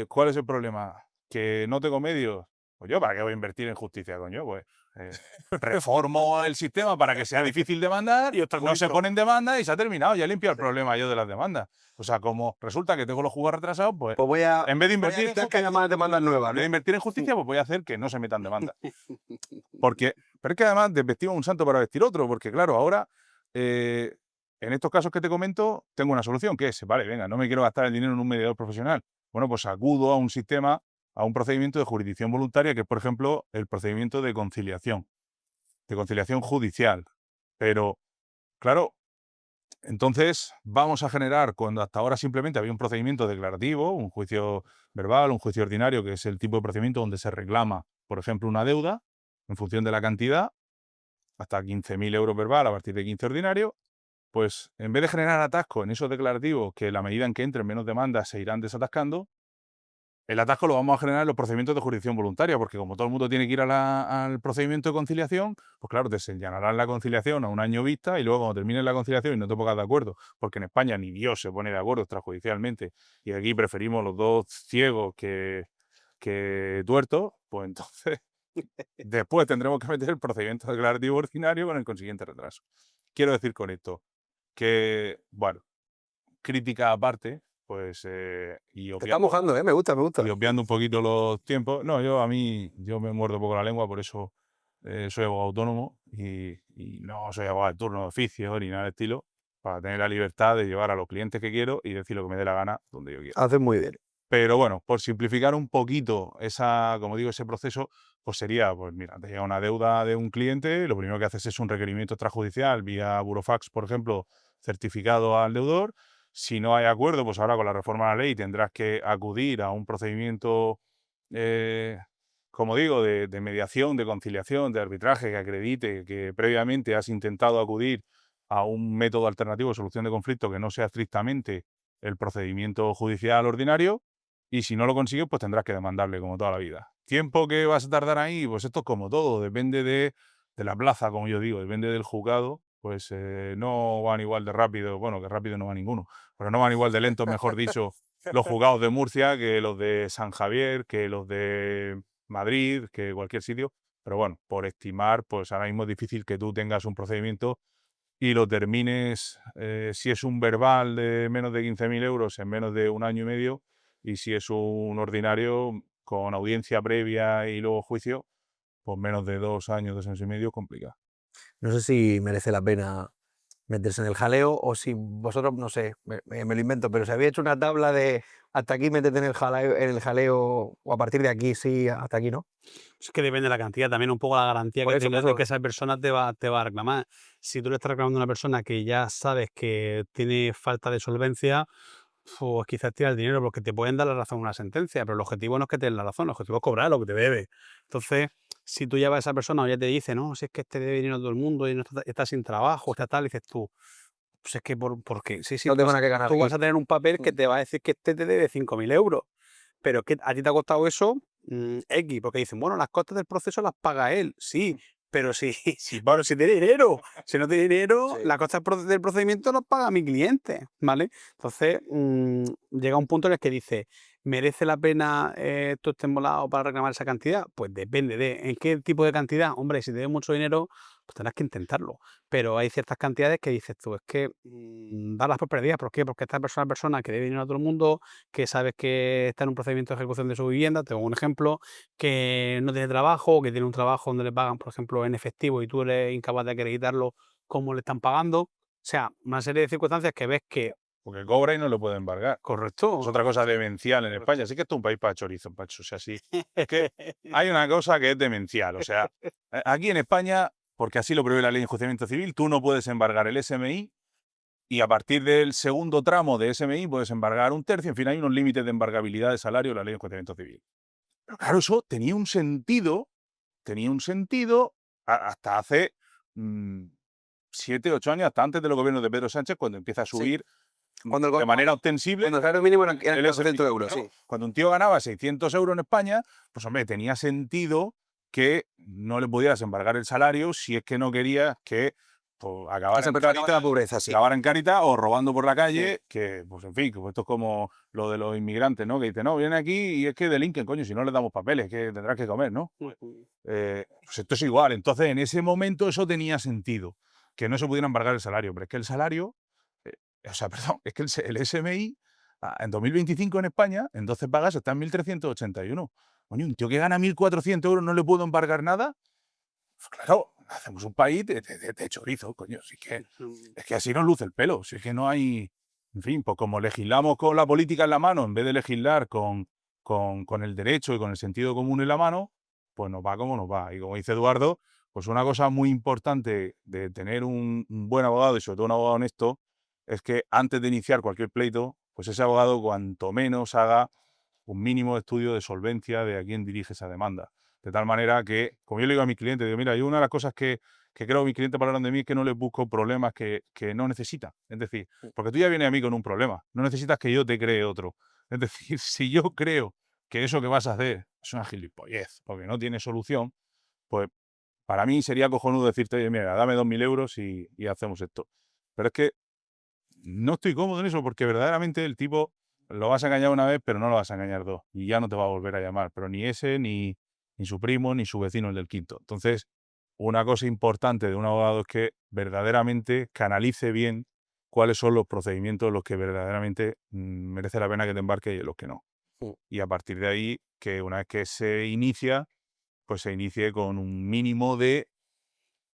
¿cuál es el problema? ¿Que no tengo medios? Pues yo, ¿para qué voy a invertir en justicia, coño? Pues reformo el sistema para que sea difícil demandar, Y no se ponen demanda y se ha terminado, ya he limpiado el problema yo de las demandas. O sea, como resulta que tengo los juzgados retrasados, pues Pues voy a, en vez de voy a invertir en evitar que haya más demandas nuevas, en vez de ¿no? invertir en justicia, pues voy a hacer que no se metan demandas. Pero es que además desvestimos un santo para vestir otro, porque claro, ahora, en estos casos que te comento, tengo una solución, que es, vale, venga, no me quiero gastar el dinero en un mediador profesional. Bueno, pues acudo a un sistema, a un procedimiento de jurisdicción voluntaria, que es, por ejemplo, el procedimiento de conciliación judicial. Pero, claro, entonces vamos a generar, cuando hasta ahora simplemente había un procedimiento declarativo, un juicio verbal, un juicio ordinario, que es el tipo de procedimiento donde se reclama, por ejemplo, una deuda en función de la cantidad, hasta 15.000 euros verbal, a partir de 15 ordinario, pues en vez de generar atasco en esos declarativos, que a la medida en que entren menos demandas se irán desatascando, el atasco lo vamos a generar en los procedimientos de jurisdicción voluntaria, porque como todo el mundo tiene que ir al procedimiento de conciliación, pues claro, te señalarán la conciliación a un año vista y luego cuando termine la conciliación y no te pongas de acuerdo, porque en España ni Dios se pone de acuerdo extrajudicialmente y aquí preferimos los dos ciegos que tuertos, pues entonces después tendremos que meter el procedimiento declarativo ordinario con el consiguiente retraso. Quiero decir con esto que, bueno, crítica aparte, pues, y Te está mojando, ¿eh? Me gusta, me gusta. y obviando un poquito los tiempos. No, yo me muerdo un poco la lengua, por eso soy abogado autónomo y no soy abogado de turno de oficio ni nada del estilo, para tener la libertad de llevar a los clientes que quiero y decir lo que me dé la gana donde yo quiera. Haces muy bien. Pero bueno, por simplificar un poquito como digo, ese proceso, pues sería, pues mira, te llega una deuda de un cliente, lo primero que haces es un requerimiento extrajudicial vía burofax, por ejemplo, certificado al deudor. Si no hay acuerdo, pues ahora con la reforma de la ley tendrás que acudir a un procedimiento, como digo, de mediación, de conciliación, de arbitraje, que acredite que previamente has intentado acudir a un método alternativo de solución de conflicto que no sea estrictamente el procedimiento judicial ordinario. Y si no lo consigues, pues tendrás que demandarle como toda la vida. ¿Tiempo que vas a tardar ahí? Pues esto es como todo, depende de la plaza, como yo digo, depende del juzgado, pues no van igual de rápido, bueno, que rápido no va ninguno, pero no van igual de lento, mejor dicho, los juzgados de Murcia que los de San Javier, que los de Madrid, que cualquier sitio. Pero bueno, por estimar, pues ahora mismo es difícil que tú tengas un procedimiento y lo termines, si es un verbal de menos de 15.000 euros, en menos de un año y medio, y si es un ordinario con audiencia previa y luego juicio, pues menos de 2 años, 2 años y medio, complicado. No sé si merece la pena meterse en el jaleo, o si vosotros, no sé, me lo invento, pero si habéis hecho una tabla de hasta aquí métete en el jaleo, o a partir de aquí sí, hasta aquí no. Es que depende de la cantidad, también un poco la garantía Por que eso, tengas por de eso. que esa persona te va a reclamar. Si tú le estás reclamando a una persona que ya sabes que tiene falta de solvencia, pues quizás tira el dinero, porque te pueden dar la razón en una sentencia, pero el objetivo no es que te den la razón, el objetivo es cobrar lo que te debe. Entonces, si tú ya vas a esa persona o ya te dice, no, si es que este debe dinero a todo el mundo y no está sin trabajo, está tal, y dices tú, pues es que ¿por qué? Sí, sí, No tengo nada que ganar tú vas aquí. a tener un papel que te va a decir que este te debe 5.000 euros, pero que a ti te ha costado eso X, porque dicen, bueno, las costas del proceso las paga él, sí, pero si, bueno, si tiene dinero, si no tiene dinero, Sí. las costas del procedimiento las paga mi cliente, ¿vale? Entonces, llega un punto en el que dice, ¿merece la pena tú estés molado para reclamar esa cantidad? Pues depende de en qué tipo de cantidad. Hombre, si te debe mucho dinero, pues tendrás que intentarlo. Pero hay ciertas cantidades que dices tú, es que darlas por perdidas. ¿Por qué? Porque esta persona que debe dinero a todo el mundo, que sabes que está en un procedimiento de ejecución de su vivienda, tengo un ejemplo, que no tiene trabajo, o que tiene un trabajo donde le pagan, por ejemplo, en efectivo y tú eres incapaz de acreditarlo cómo le están pagando. O sea, una serie de circunstancias que ves que, Porque cobra y no lo puede embargar. correcto. Es otra cosa demencial en España. Así que esto es un país para chorizo, Pacho. O sea, sí. Es que hay una cosa que es demencial. O sea, aquí en España, porque así lo prevé la ley de enjuiciamiento civil, tú no puedes embargar el SMI y a partir del segundo tramo de SMI puedes embargar un tercio. En fin, hay unos límites de embargabilidad de salario en la ley de enjuiciamiento civil. Pero claro, eso tenía un sentido hasta hace 7, 8 años, hasta antes de los gobiernos de Pedro Sánchez, cuando empieza a Sí. subir Cuando de manera ostensible. Cuando el salario mínimo eran el 400 euros, claro, sí. Cuando un tío ganaba 600 euros en España, pues hombre, tenía sentido que no le pudieras embargar el salario si es que no querías que pues, Esa persona acaba en la pobreza, sí. acabara en Cáritas o robando por la calle, Sí. que, pues en fin, que esto es como lo de los inmigrantes, ¿no? Que dicen, no, vienen aquí y es que delinquen, coño, si no les damos papeles, que tendrás que comer, ¿no? Pues esto es igual. Entonces, en ese momento eso tenía sentido, que no se pudiera embargar el salario, pero es que el salario, o sea, perdón, es que el SMI en 2025 en España, en 12 pagas, está en 1.381. Coño, un tío que gana 1.400 euros no le puedo embargar nada. Pues claro, hacemos un país de chorizo, coño. Es que así nos luce el pelo. Si es que no hay. En fin, pues como legislamos con la política en la mano, en vez de legislar con el derecho y con el sentido común en la mano, pues nos va como nos va. Y como dice Eduardo, pues una cosa muy importante de tener un buen abogado y sobre todo un abogado honesto es que antes de iniciar cualquier pleito, pues ese abogado cuanto menos haga un mínimo de estudio de solvencia de a quién dirige esa demanda. De tal manera que, como yo le digo a mis clientes, digo, mira, yo una de las cosas que creo que mis clientes valoran de mí es que no les busco problemas que no necesitan. Es decir, porque tú ya vienes a mí con un problema, no necesitas que yo te cree otro. Es decir, si yo creo que eso que vas a hacer es una gilipollez, porque no tiene solución, pues para mí sería cojonudo decirte, oye, mira, dame 2.000 euros y hacemos esto. Pero es que no estoy cómodo en eso porque verdaderamente el tipo lo vas a engañar una vez, pero no lo vas a engañar dos. Y ya no te va a volver a llamar. Pero ni ese, ni su primo, ni su vecino, el del quinto. Entonces, una cosa importante de un abogado es que verdaderamente canalice bien cuáles son los procedimientos en los que verdaderamente merece la pena que te embarques y en los que no. Y a partir de ahí, que una vez que se inicia, pues se inicie con un mínimo de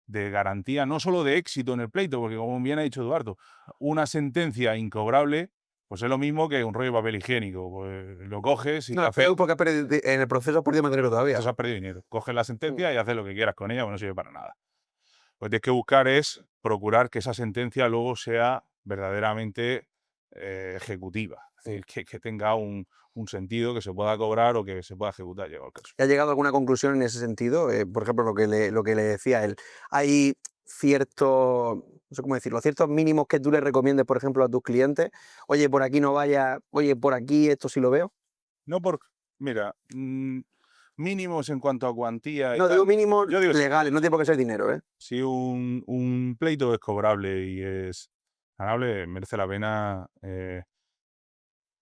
garantía, no solo de éxito en el pleito, porque como bien ha dicho Eduardo, una sentencia incobrable, pues es lo mismo que un rollo de papel higiénico. Pues lo coges y No, pero porque en el proceso has perdido más dinero todavía. has perdido dinero. Coges la sentencia y haces lo que quieras con ella, pues no sirve para nada. Lo que tienes que buscar es procurar que esa sentencia luego sea verdaderamente ejecutiva, es decir, que tenga un sentido, que se pueda cobrar o que se pueda ejecutar, llegado el caso. ¿Ha llegado a alguna conclusión en ese sentido? Por ejemplo, lo que le decía él. Hay ciertos, no sé cómo decirlo, ciertos mínimos que tú le recomiendes, por ejemplo, a tus clientes. Oye, por aquí no vaya, oye, por aquí esto sí lo veo. No por, mira, mínimos en cuanto a cuantía y No, tal. digo mínimos Yo digo, legales, no tiene por qué ser dinero, ¿eh? si un pleito es cobrable y es ganable, merece la pena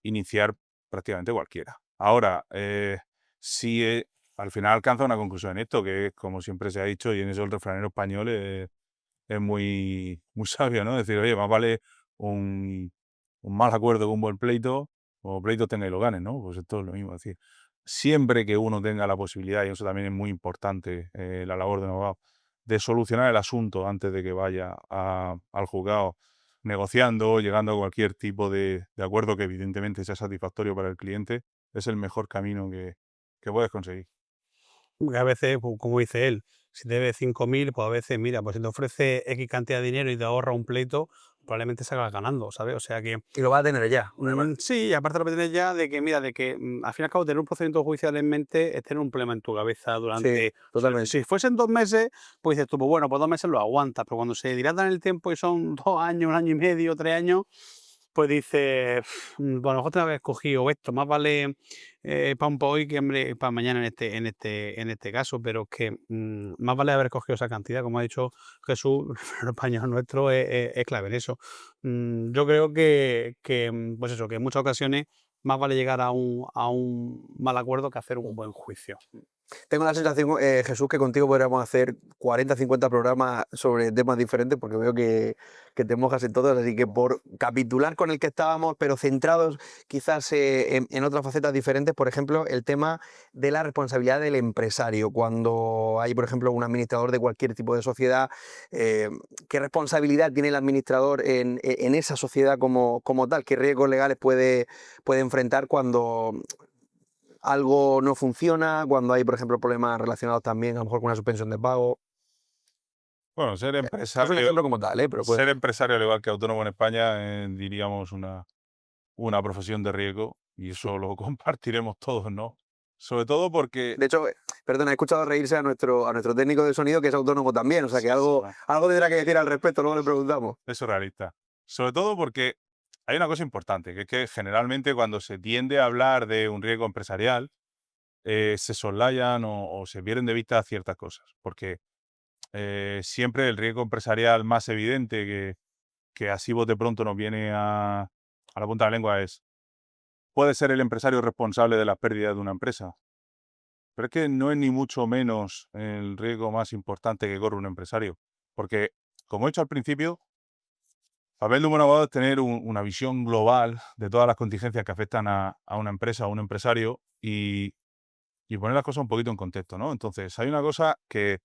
iniciar prácticamente cualquiera. Ahora, si al final alcanza una conclusión en esto, que es como siempre se ha dicho, y en eso el refranero español es muy, muy sabio, ¿no? Decir, oye, más vale un mal acuerdo que un buen pleito, o pleito tenga y lo gane, ¿no? Pues esto es lo mismo. Es decir, siempre que uno tenga la posibilidad, y eso también es muy importante, la labor de un abogado, de solucionar el asunto antes de que vaya al juzgado, negociando, llegando a cualquier tipo de acuerdo que evidentemente sea satisfactorio para el cliente, es el mejor camino que puedes conseguir. Porque a veces, pues, como dice él, si te debe 5.000, pues a veces, mira, pues si te ofrece X cantidad de dinero y te ahorra un pleito, probablemente salgas ganando, ¿sabes? O sea que, Y lo vas a tener ya. sí, y aparte lo que tienes ya de que, mira, de que al fin y al cabo tener un procedimiento judicial en mente es tener un problema en tu cabeza Sí, durante... totalmente. Si fuesen 2 meses, pues dices tú, pues bueno, pues 2 meses lo aguantas, pero cuando se dilatan el tiempo y son 2 años, 1 año y medio, 3 años, pues dices, bueno, a lo mejor tengo que haber escogido esto, más vale para un poco hoy que hombre, para mañana en este caso, pero es que más vale haber escogido esa cantidad, como ha dicho Jesús, el español nuestro es clave en eso. Yo creo que, pues eso, que en muchas ocasiones más vale llegar a un mal acuerdo que hacer un buen juicio. Tengo la sensación, Jesús, que contigo podríamos hacer 40, 50 programas sobre temas diferentes, porque veo que te mojas en todos, así que por capitular con el que estábamos, pero centrados quizás en otras facetas diferentes, por ejemplo, el tema de la responsabilidad del empresario. Cuando hay, por ejemplo, un administrador de cualquier tipo de sociedad, ¿qué responsabilidad tiene el administrador en esa sociedad como tal? ¿Qué riesgos legales puede enfrentar cuando algo no funciona, cuando hay, por ejemplo, problemas relacionados también a lo mejor con una suspensión de pago? Bueno, ser Es un empresario, ejemplo como tal, pero ser empresario al igual que autónomo en España, diríamos una profesión de riesgo, y eso lo compartiremos todos, ¿no? Sobre todo porque de hecho, perdona, he escuchado reírse a nuestro técnico de sonido que es autónomo también, o sea que algo tendrá que decir al respecto, luego le preguntamos. eso es realista. Sobre todo porque hay una cosa importante, que es que generalmente cuando se tiende a hablar de un riesgo empresarial, se soslayan o se pierden de vista ciertas cosas. Porque siempre el riesgo empresarial más evidente que así bote pronto nos viene a la punta de la lengua es: ¿puede ser el empresario responsable de las pérdidas de una empresa? Pero es que no es ni mucho menos el riesgo más importante que corre un empresario. Porque, como he dicho al principio, el papel de un buen abogado es tener una visión global de todas las contingencias que afectan a una empresa o a un empresario y poner las cosas un poquito en contexto, ¿no? Entonces, hay una cosa que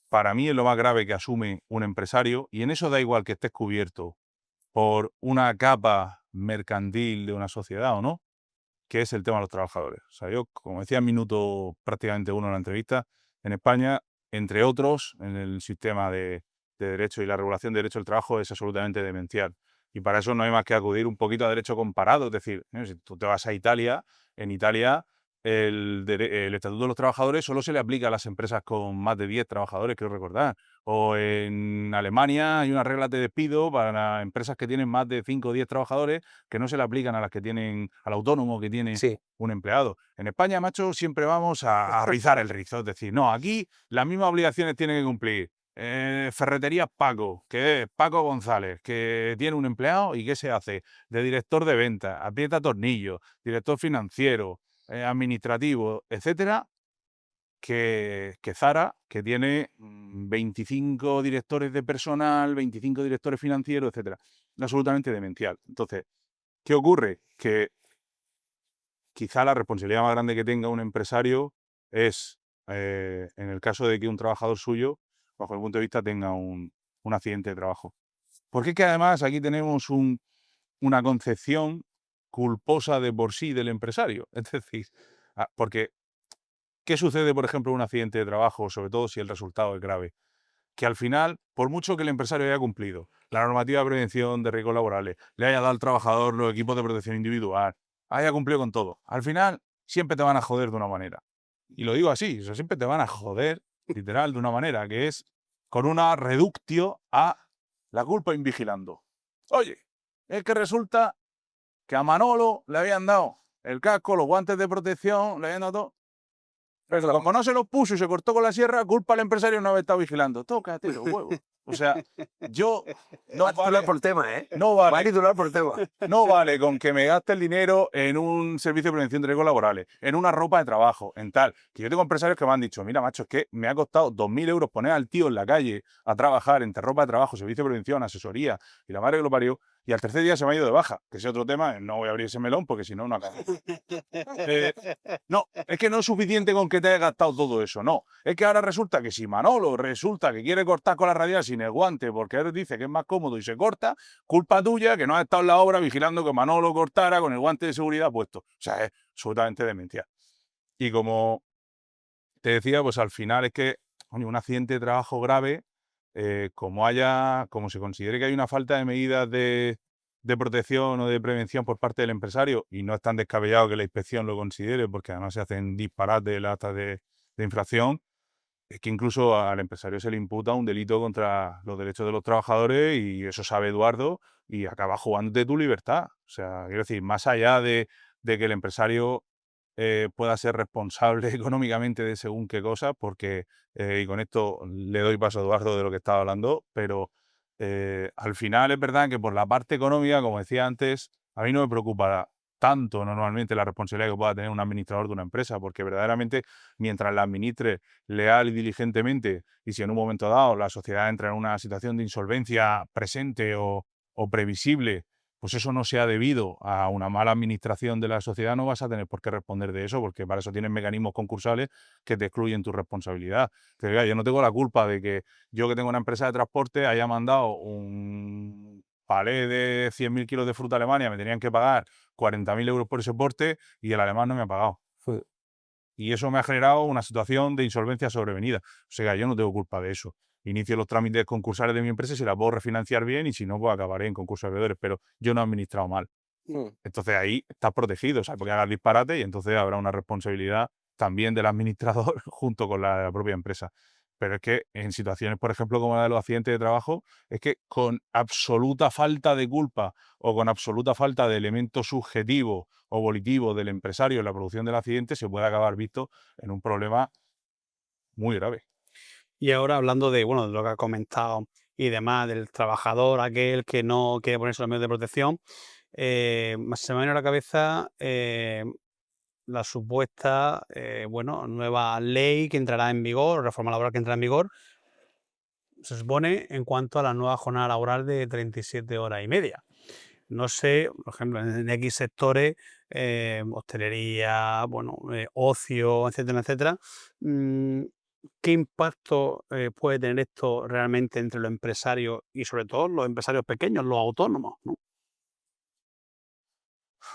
para mí es lo más grave que asume un empresario, y en eso da igual que estés cubierto por una capa mercantil de una sociedad o no, que es el tema de los trabajadores. O sea, yo, como decía en minuto prácticamente uno en la entrevista, en España, entre otros, en el sistema de derecho y la regulación de derecho del trabajo es absolutamente demencial. Y para eso no hay más que acudir un poquito a derecho comparado. Es decir, si tú te vas a Italia, en Italia el Estatuto de los Trabajadores solo se le aplica a las empresas con más de 10 trabajadores, quiero recordar. O en Alemania hay unas reglas de despido para empresas que tienen más de 5 o 10 trabajadores que no se le aplican a las que tienen, al autónomo que tiene Sí, un empleado. En España, macho, siempre vamos a rizar el rizo. Es decir, no, aquí las mismas obligaciones tienen que cumplir. Ferreterías Paco, que es Paco González, que tiene un empleado y ¿qué se hace? De director de ventas, aprieta tornillos, director financiero, administrativo, etcétera, que Zara, que tiene 25 directores de personal, 25 directores financieros, etcétera. Absolutamente demencial. Entonces, ¿qué ocurre? Que quizá la responsabilidad más grande que tenga un empresario es, en el caso de que un trabajador suyo, bajo el punto de vista, tenga un accidente de trabajo. Porque es que además aquí tenemos una concepción culposa de por sí del empresario. Es decir, porque ¿qué sucede, por ejemplo, en un accidente de trabajo, sobre todo si el resultado es grave? Que al final, por mucho que el empresario haya cumplido la normativa de prevención de riesgos laborales, le haya dado al trabajador los equipos de protección individual, haya cumplido con todo, al final siempre te van a joder de una manera. Y lo digo así, o sea, siempre te van a joder, literal, de una manera, que es con una reductio a la culpa invigilando. Oye, es que resulta que a Manolo le habían dado el casco, los guantes de protección, le habían dado todo. Pero como no se los puso y se cortó con la sierra, culpa al empresario no haber estado vigilando. Tócate los huevos. O sea, yo no va a titular vale, por tema, ¿eh? no Va a vale, titular por tema. no vale con que me gaste el dinero en un servicio de prevención de riesgos laborales, en una ropa de trabajo, en tal. Que yo tengo empresarios que me han dicho, mira, macho, es que me ha costado 2.000 euros poner al tío en la calle a trabajar entre ropa de trabajo, servicio de prevención, asesoría y la madre que lo parió, y al tercer día se me ha ido de baja. Que ese otro tema, no voy a abrir ese melón porque si no, no acabo. No, es que no es suficiente con que te hayas gastado todo eso, no. Es que ahora resulta que si Manolo resulta que quiere cortar con la radial sin el guante porque él dice que es más cómodo y se corta, culpa tuya que no has estado en la obra vigilando que Manolo cortara con el guante de seguridad puesto. O sea, es absolutamente demencia. Y como te decía, pues al final es que coño, un accidente de trabajo grave, como se considere que hay una falta de medidas de protección o de prevención por parte del empresario, y no es tan descabellado que la inspección lo considere, porque además se hacen disparates las actas de infracción, es que incluso al empresario se le imputa un delito contra los derechos de los trabajadores, y eso sabe Eduardo, y acaba jugándote tu libertad. O sea, quiero decir, más allá de que el empresario pueda ser responsable económicamente de según qué cosas, porque, y con esto le doy paso a Eduardo de lo que estaba hablando, pero al final es verdad que por la parte económica, como decía antes, a mí no me preocupa tanto normalmente la responsabilidad que pueda tener un administrador de una empresa, porque verdaderamente mientras la administre leal y diligentemente, y si en un momento dado la sociedad entra en una situación de insolvencia presente o previsible, pues eso no sea debido a una mala administración de la sociedad, no vas a tener por qué responder de eso, porque para eso tienes mecanismos concursales que te excluyen tu responsabilidad. Que diga, yo no tengo la culpa de que yo, que tengo una empresa de transporte, haya mandado un palé de 100.000 kilos de fruta a Alemania, me tenían que pagar 40.000 euros por ese porte y el alemán no me ha pagado. Y eso me ha generado una situación de insolvencia sobrevenida. O sea, yo no tengo culpa de eso. Inicio los trámites concursales de mi empresa y si la puedo refinanciar bien, y si no, pues acabaré en concurso de acreedores, pero yo no he administrado mal. Entonces ahí estás protegido, o sea, porque hagas disparate y entonces habrá una responsabilidad también del administrador junto con la de la propia empresa. Pero es que en situaciones, por ejemplo, como la de los accidentes de trabajo, es que con absoluta falta de culpa o con absoluta falta de elemento subjetivo o volitivo del empresario en la producción del accidente, se puede acabar visto en un problema muy grave. Y ahora hablando de, bueno, de lo que ha comentado y demás, del trabajador, aquel que no quiere ponerse los medios de protección, se me viene a la cabeza la supuesta, bueno, nueva ley que entrará en vigor, reforma laboral que entrará en vigor, se supone, en cuanto a la nueva jornada laboral de 37 horas y media. No sé, por ejemplo, en X sectores, hostelería, bueno, ocio, etcétera, etcétera, mm, ¿qué impacto puede tener esto realmente entre los empresarios y sobre todo los empresarios pequeños, los autónomos, ¿no?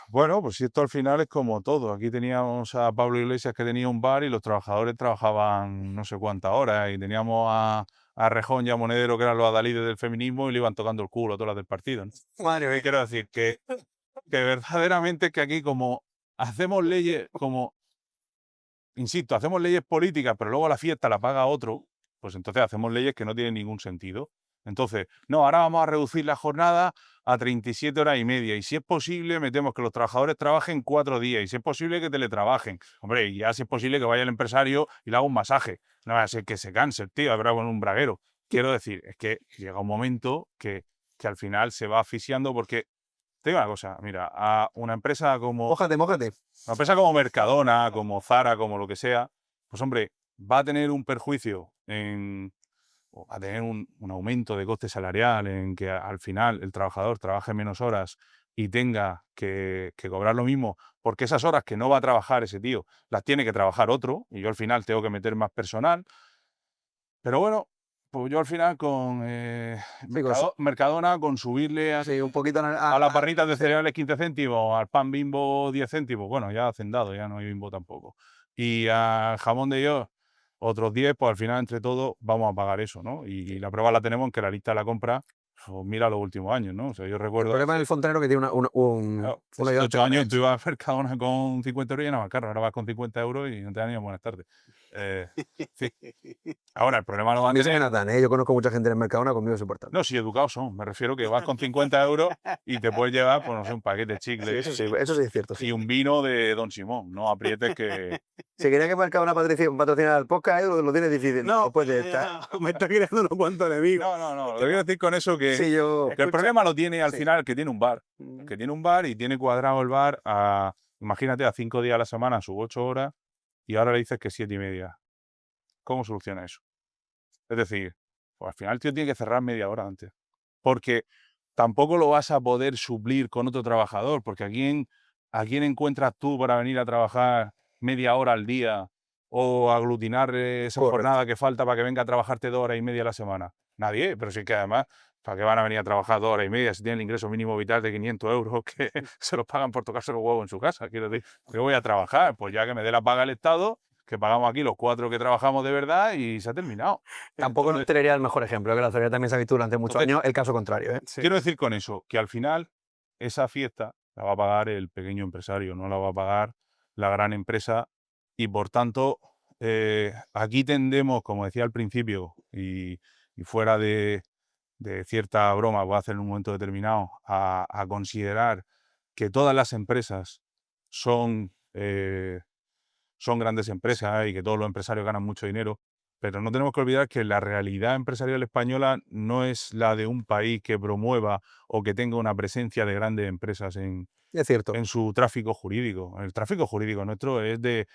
Bueno, pues si esto al final es como todo. Aquí teníamos a Pablo Iglesias, que tenía un bar y los trabajadores trabajaban no sé cuántas horas, y teníamos a Rejón y a Monedero, que eran los adalides del feminismo, y le iban tocando el culo a todas las del partido, ¿no? Madre mía. Quiero decir que verdaderamente es que aquí, como hacemos leyes, como, insisto, hacemos leyes políticas, pero luego la fiesta la paga otro, pues entonces hacemos leyes que no tienen ningún sentido. Entonces, no, ahora vamos a reducir la jornada a 37 horas y media. Y si es posible, metemos que los trabajadores trabajen 4 días. Y si es posible, que teletrabajen. Hombre, y ya si es posible, que vaya el empresario y le haga un masaje. No va a ser que se canse el tío, habrá con un braguero. Quiero decir, es que llega un momento que al final se va asfixiando, porque te digo una cosa, mira, a una empresa como Mójate, mójate. una empresa como Mercadona, como Zara, como lo que sea, pues hombre, va a tener un perjuicio o va a tener un aumento de coste salarial, en que al final el trabajador trabaje menos horas y tenga que cobrar lo mismo, porque esas horas que no va a trabajar ese tío las tiene que trabajar otro, y yo al final tengo que meter más personal. Pero bueno, pues yo al final con Mercadona, con subirle Sí, un poquito a las barritas de cereales 15 céntimos, al pan Bimbo 10 céntimos, bueno, ya hacendado, ya no hay Bimbo tampoco, y al jamón de York otros 10, pues al final entre todos vamos a pagar eso, ¿no? Y la prueba la tenemos en que la lista de la compra, pues mira los últimos años, ¿no? O sea, yo El recuerdo problema es el fontanero, que tiene claro, un hace ayudante 8 con años él. tú ibas a Mercadona con 50 euros y llenabas el carro, ahora vas con 50 euros y no te dan ni buenas tardes. Sí. Ahora, el problema lo va a Conmigo se tener. gana tan, ¿eh? Yo conozco mucha gente en el Mercadona, conmigo se portan. No, sí, educados son. Me refiero que vas con 50 euros y te puedes llevar, pues no sé, un paquete de Sí, chicles eso sí es cierto. y Sí. un vino de Don Simón. No aprietes que. Si quería que Mercadona patrocinara el podcast, lo tiene difícil. No, Después de esta. me está creando unos cuantos enemigos. No. Lo que quiero decir con eso Sí, yo. que el problema lo tiene al Sí. final el que tiene un bar. El que tiene un bar y tiene cuadrado el bar imagínate, a 5 días a la semana, sus 8 horas, y ahora le dices que 7:30. ¿Cómo soluciona eso? Es decir, pues al final el tío tiene que cerrar media hora antes. Porque tampoco lo vas a poder suplir con otro trabajador, porque a quién encuentras tú para venir a trabajar media hora al día o aglutinar esa Correcto. jornada que falta para que venga a trabajarte 2 horas y media a la semana? Nadie, pero sí que además, ¿para qué van a venir a trabajar 2 horas y media si tienen el ingreso mínimo vital de 500 euros que se los pagan por tocarse los huevos en su casa? Quiero decir, yo voy a trabajar, pues ya que me dé la paga el Estado, que pagamos aquí los 4 que trabajamos de verdad y se ha terminado. Tampoco Entonces, no sería el mejor ejemplo, que la hostelería también se ha visto durante muchos Entonces, años el caso contrario, ¿eh? Sí. quiero decir con eso que al final esa fiesta la va a pagar el pequeño empresario, no la va a pagar la gran empresa y por tanto aquí tendemos, como decía al principio y fuera de cierta broma, voy a hacer en un momento determinado, a considerar que todas las empresas son, son grandes empresas y que todos los empresarios ganan mucho dinero, pero no tenemos que olvidar que la realidad empresarial española no es la de un país que promueva o que tenga una presencia de grandes empresas Es cierto. en su tráfico jurídico. El tráfico jurídico nuestro es de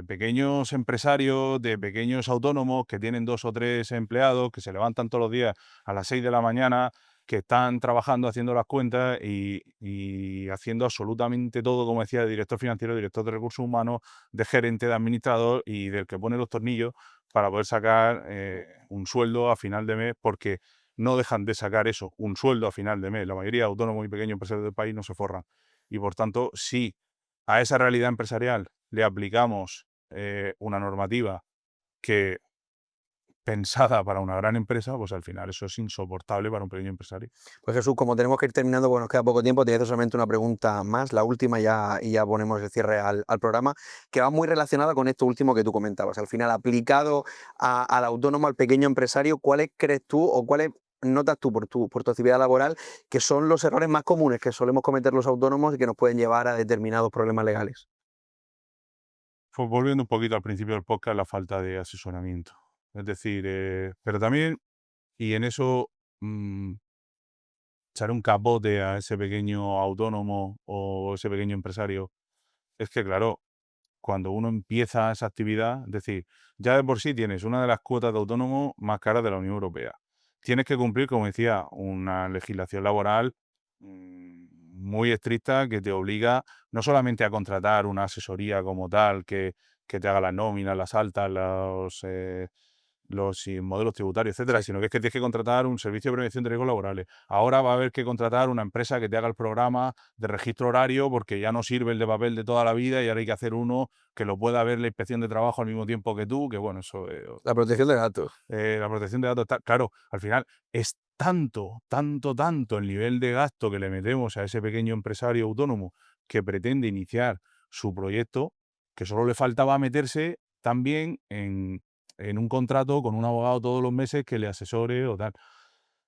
pequeños empresarios, de pequeños autónomos que tienen 2 o 3 empleados, que se levantan todos los días a las 6 de la mañana, que están trabajando, haciendo las cuentas y haciendo absolutamente todo, como decía, de director financiero, director de recursos humanos, de gerente, de administrador y del que pone los tornillos para poder sacar un sueldo a final de mes, porque no dejan de sacar eso, un sueldo a final de mes. La mayoría de autónomos y pequeños empresarios del país no se forran. Y por tanto, si a esa realidad empresarial le aplicamos una normativa que pensada para una gran empresa, pues al final eso es insoportable para un pequeño empresario. Pues Jesús, como tenemos que ir terminando, porque nos queda poco tiempo, te voy a hacer solamente una pregunta más, la última ya, y ya ponemos el cierre al programa, que va muy relacionada con esto último que tú comentabas. Al final, aplicado al autónomo, al pequeño empresario, ¿cuáles crees tú o cuáles notas tú por tu actividad laboral que son los errores más comunes que solemos cometer los autónomos y que nos pueden llevar a determinados problemas legales? Pues volviendo un poquito al principio del podcast, la falta de asesoramiento. Es decir, pero también, y en eso mm, echar un capote a ese pequeño autónomo o ese pequeño empresario, es que claro, cuando uno empieza esa actividad, es decir, ya de por sí tienes una de las cuotas de autónomo más caras de la Unión Europea. Tienes que cumplir, como decía, una legislación laboral muy estricta que te obliga no solamente a contratar una asesoría como tal, que te haga las nóminas, las altas, los modelos tributarios, etcétera, sino que es que tienes que contratar un servicio de prevención de riesgos laborales. Ahora va a haber que contratar una empresa que te haga el programa de registro horario porque ya no sirve el de papel de toda la vida y ahora hay que hacer uno que lo pueda ver la inspección de trabajo al mismo tiempo que tú, que bueno, eso La protección de datos. la protección de datos está, claro, al final es tanto, tanto, tanto el nivel de gasto que le metemos a ese pequeño empresario autónomo que pretende iniciar su proyecto, que solo le faltaba meterse también en un contrato con un abogado todos los meses que le asesore o tal.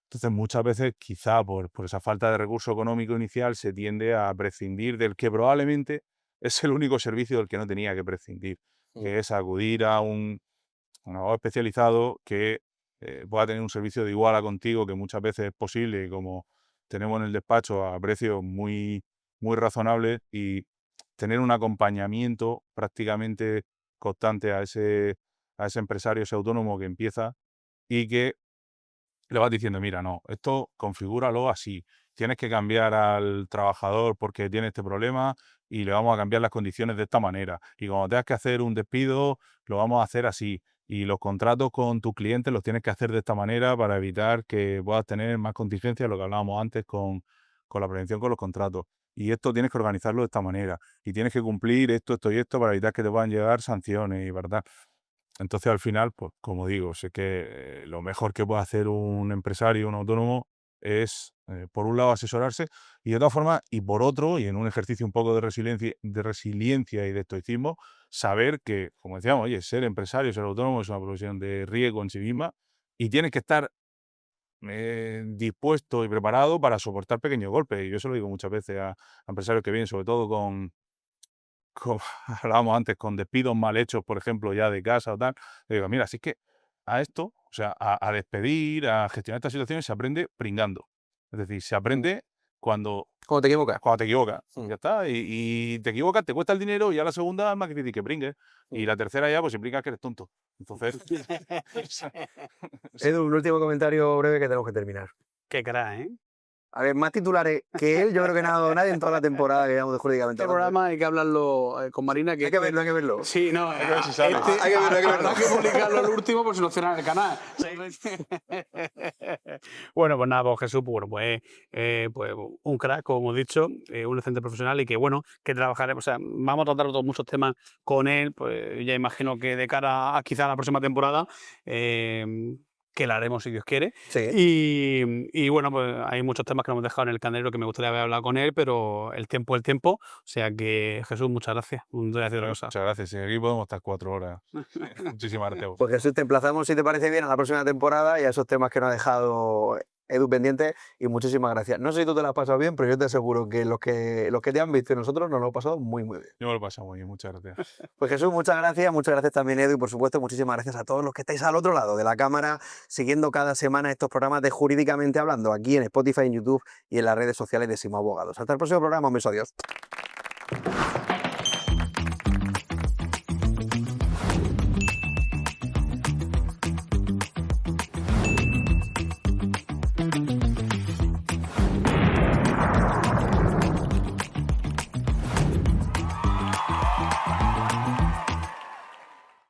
Entonces, muchas veces, quizá por esa falta de recurso económico inicial, se tiende a prescindir del que probablemente es el único servicio del que no tenía que prescindir, que es acudir a un abogado especializado que pueda tener un servicio de igual a contigo, que muchas veces es posible, y como tenemos en el despacho a precios muy, muy razonables, y tener un acompañamiento prácticamente constante a ese empresario, ese autónomo que empieza y que le vas diciendo, mira, no, esto configúralo así. Tienes que cambiar al trabajador porque tiene este problema y le vamos a cambiar las condiciones de esta manera. Y cuando tengas que hacer un despido, lo vamos a hacer así. Y los contratos con tus clientes los tienes que hacer de esta manera para evitar que puedas tener más contingencia, lo que hablábamos antes con la prevención con los contratos. Y esto tienes que organizarlo de esta manera. Y tienes que cumplir esto, esto y esto para evitar que te puedan llegar sanciones y verdad. Entonces, al final, pues como digo, sé que lo mejor que puede hacer un empresario, un autónomo, es, por un lado, asesorarse y de todas formas, y por otro, y en un ejercicio un poco de resiliencia y de estoicismo, saber que, como decíamos, oye, ser empresario, ser autónomo es una profesión de riesgo en sí misma y tienes que estar dispuesto y preparado para soportar pequeños golpes. Y yo se lo digo muchas veces a empresarios que vienen, sobre todo como hablábamos antes, con despidos mal hechos, por ejemplo, ya de casa o tal, le digo, mira, si es que a esto, o sea, a despedir, a gestionar estas situaciones se aprende pringando. Es decir, se aprende cuando, ¿Cómo te equivocas? cuando te equivocas. Mm. Ya está. Y te equivocas, te cuesta el dinero y a la segunda es más difícil que pringues. Y la tercera ya, pues implica que eres tonto. Entonces, Edu, un último comentario breve que tenemos que terminar. Qué crack, ¿eh? A ver, más titulares que él, yo creo que no ha dado nadie en toda la temporada que llevamos de Jurídicamente Este Hablando. programa hay que hablarlo con Marina. Que Hay que verlo, hay que verlo. Sí, no, que ver si sale. Hay que verlo, hay que verlo. habrá que publicarlo el último por si no cierran el canal. Bueno, pues nada, pues Jesús, pues, bueno, pues un crack, como hemos dicho, un excelente profesional y que bueno, que trabajaremos, o sea, vamos a tratar otros muchos temas con él, pues ya imagino que de cara a quizá la próxima temporada, que la haremos si Dios quiere. Sí. Y bueno, pues hay muchos temas que nos hemos dejado en el candelero que me gustaría haber hablado con él, pero el tiempo es el tiempo. O sea que, Jesús, muchas gracias. No te voy a decir otra cosa. Muchas gracias. Y aquí podemos estar 4 horas. Muchísimas gracias. a vos. Pues Jesús, te emplazamos, si te parece bien, a la próxima temporada y a esos temas que nos ha dejado Edu pendiente. Y muchísimas gracias. No sé si tú te lo has pasado bien, pero yo te aseguro que los que te han visto y nosotros nos lo hemos pasado muy, muy bien. Yo me lo he pasado muy bien. Muchas gracias. Pues Jesús, muchas gracias también Edu y por supuesto muchísimas gracias a todos los que estáis al otro lado de la cámara siguiendo cada semana estos programas de Jurídicamente Hablando aquí en Spotify, en YouTube y en las redes sociales de Simo Abogados. Hasta el próximo programa, un beso, adiós.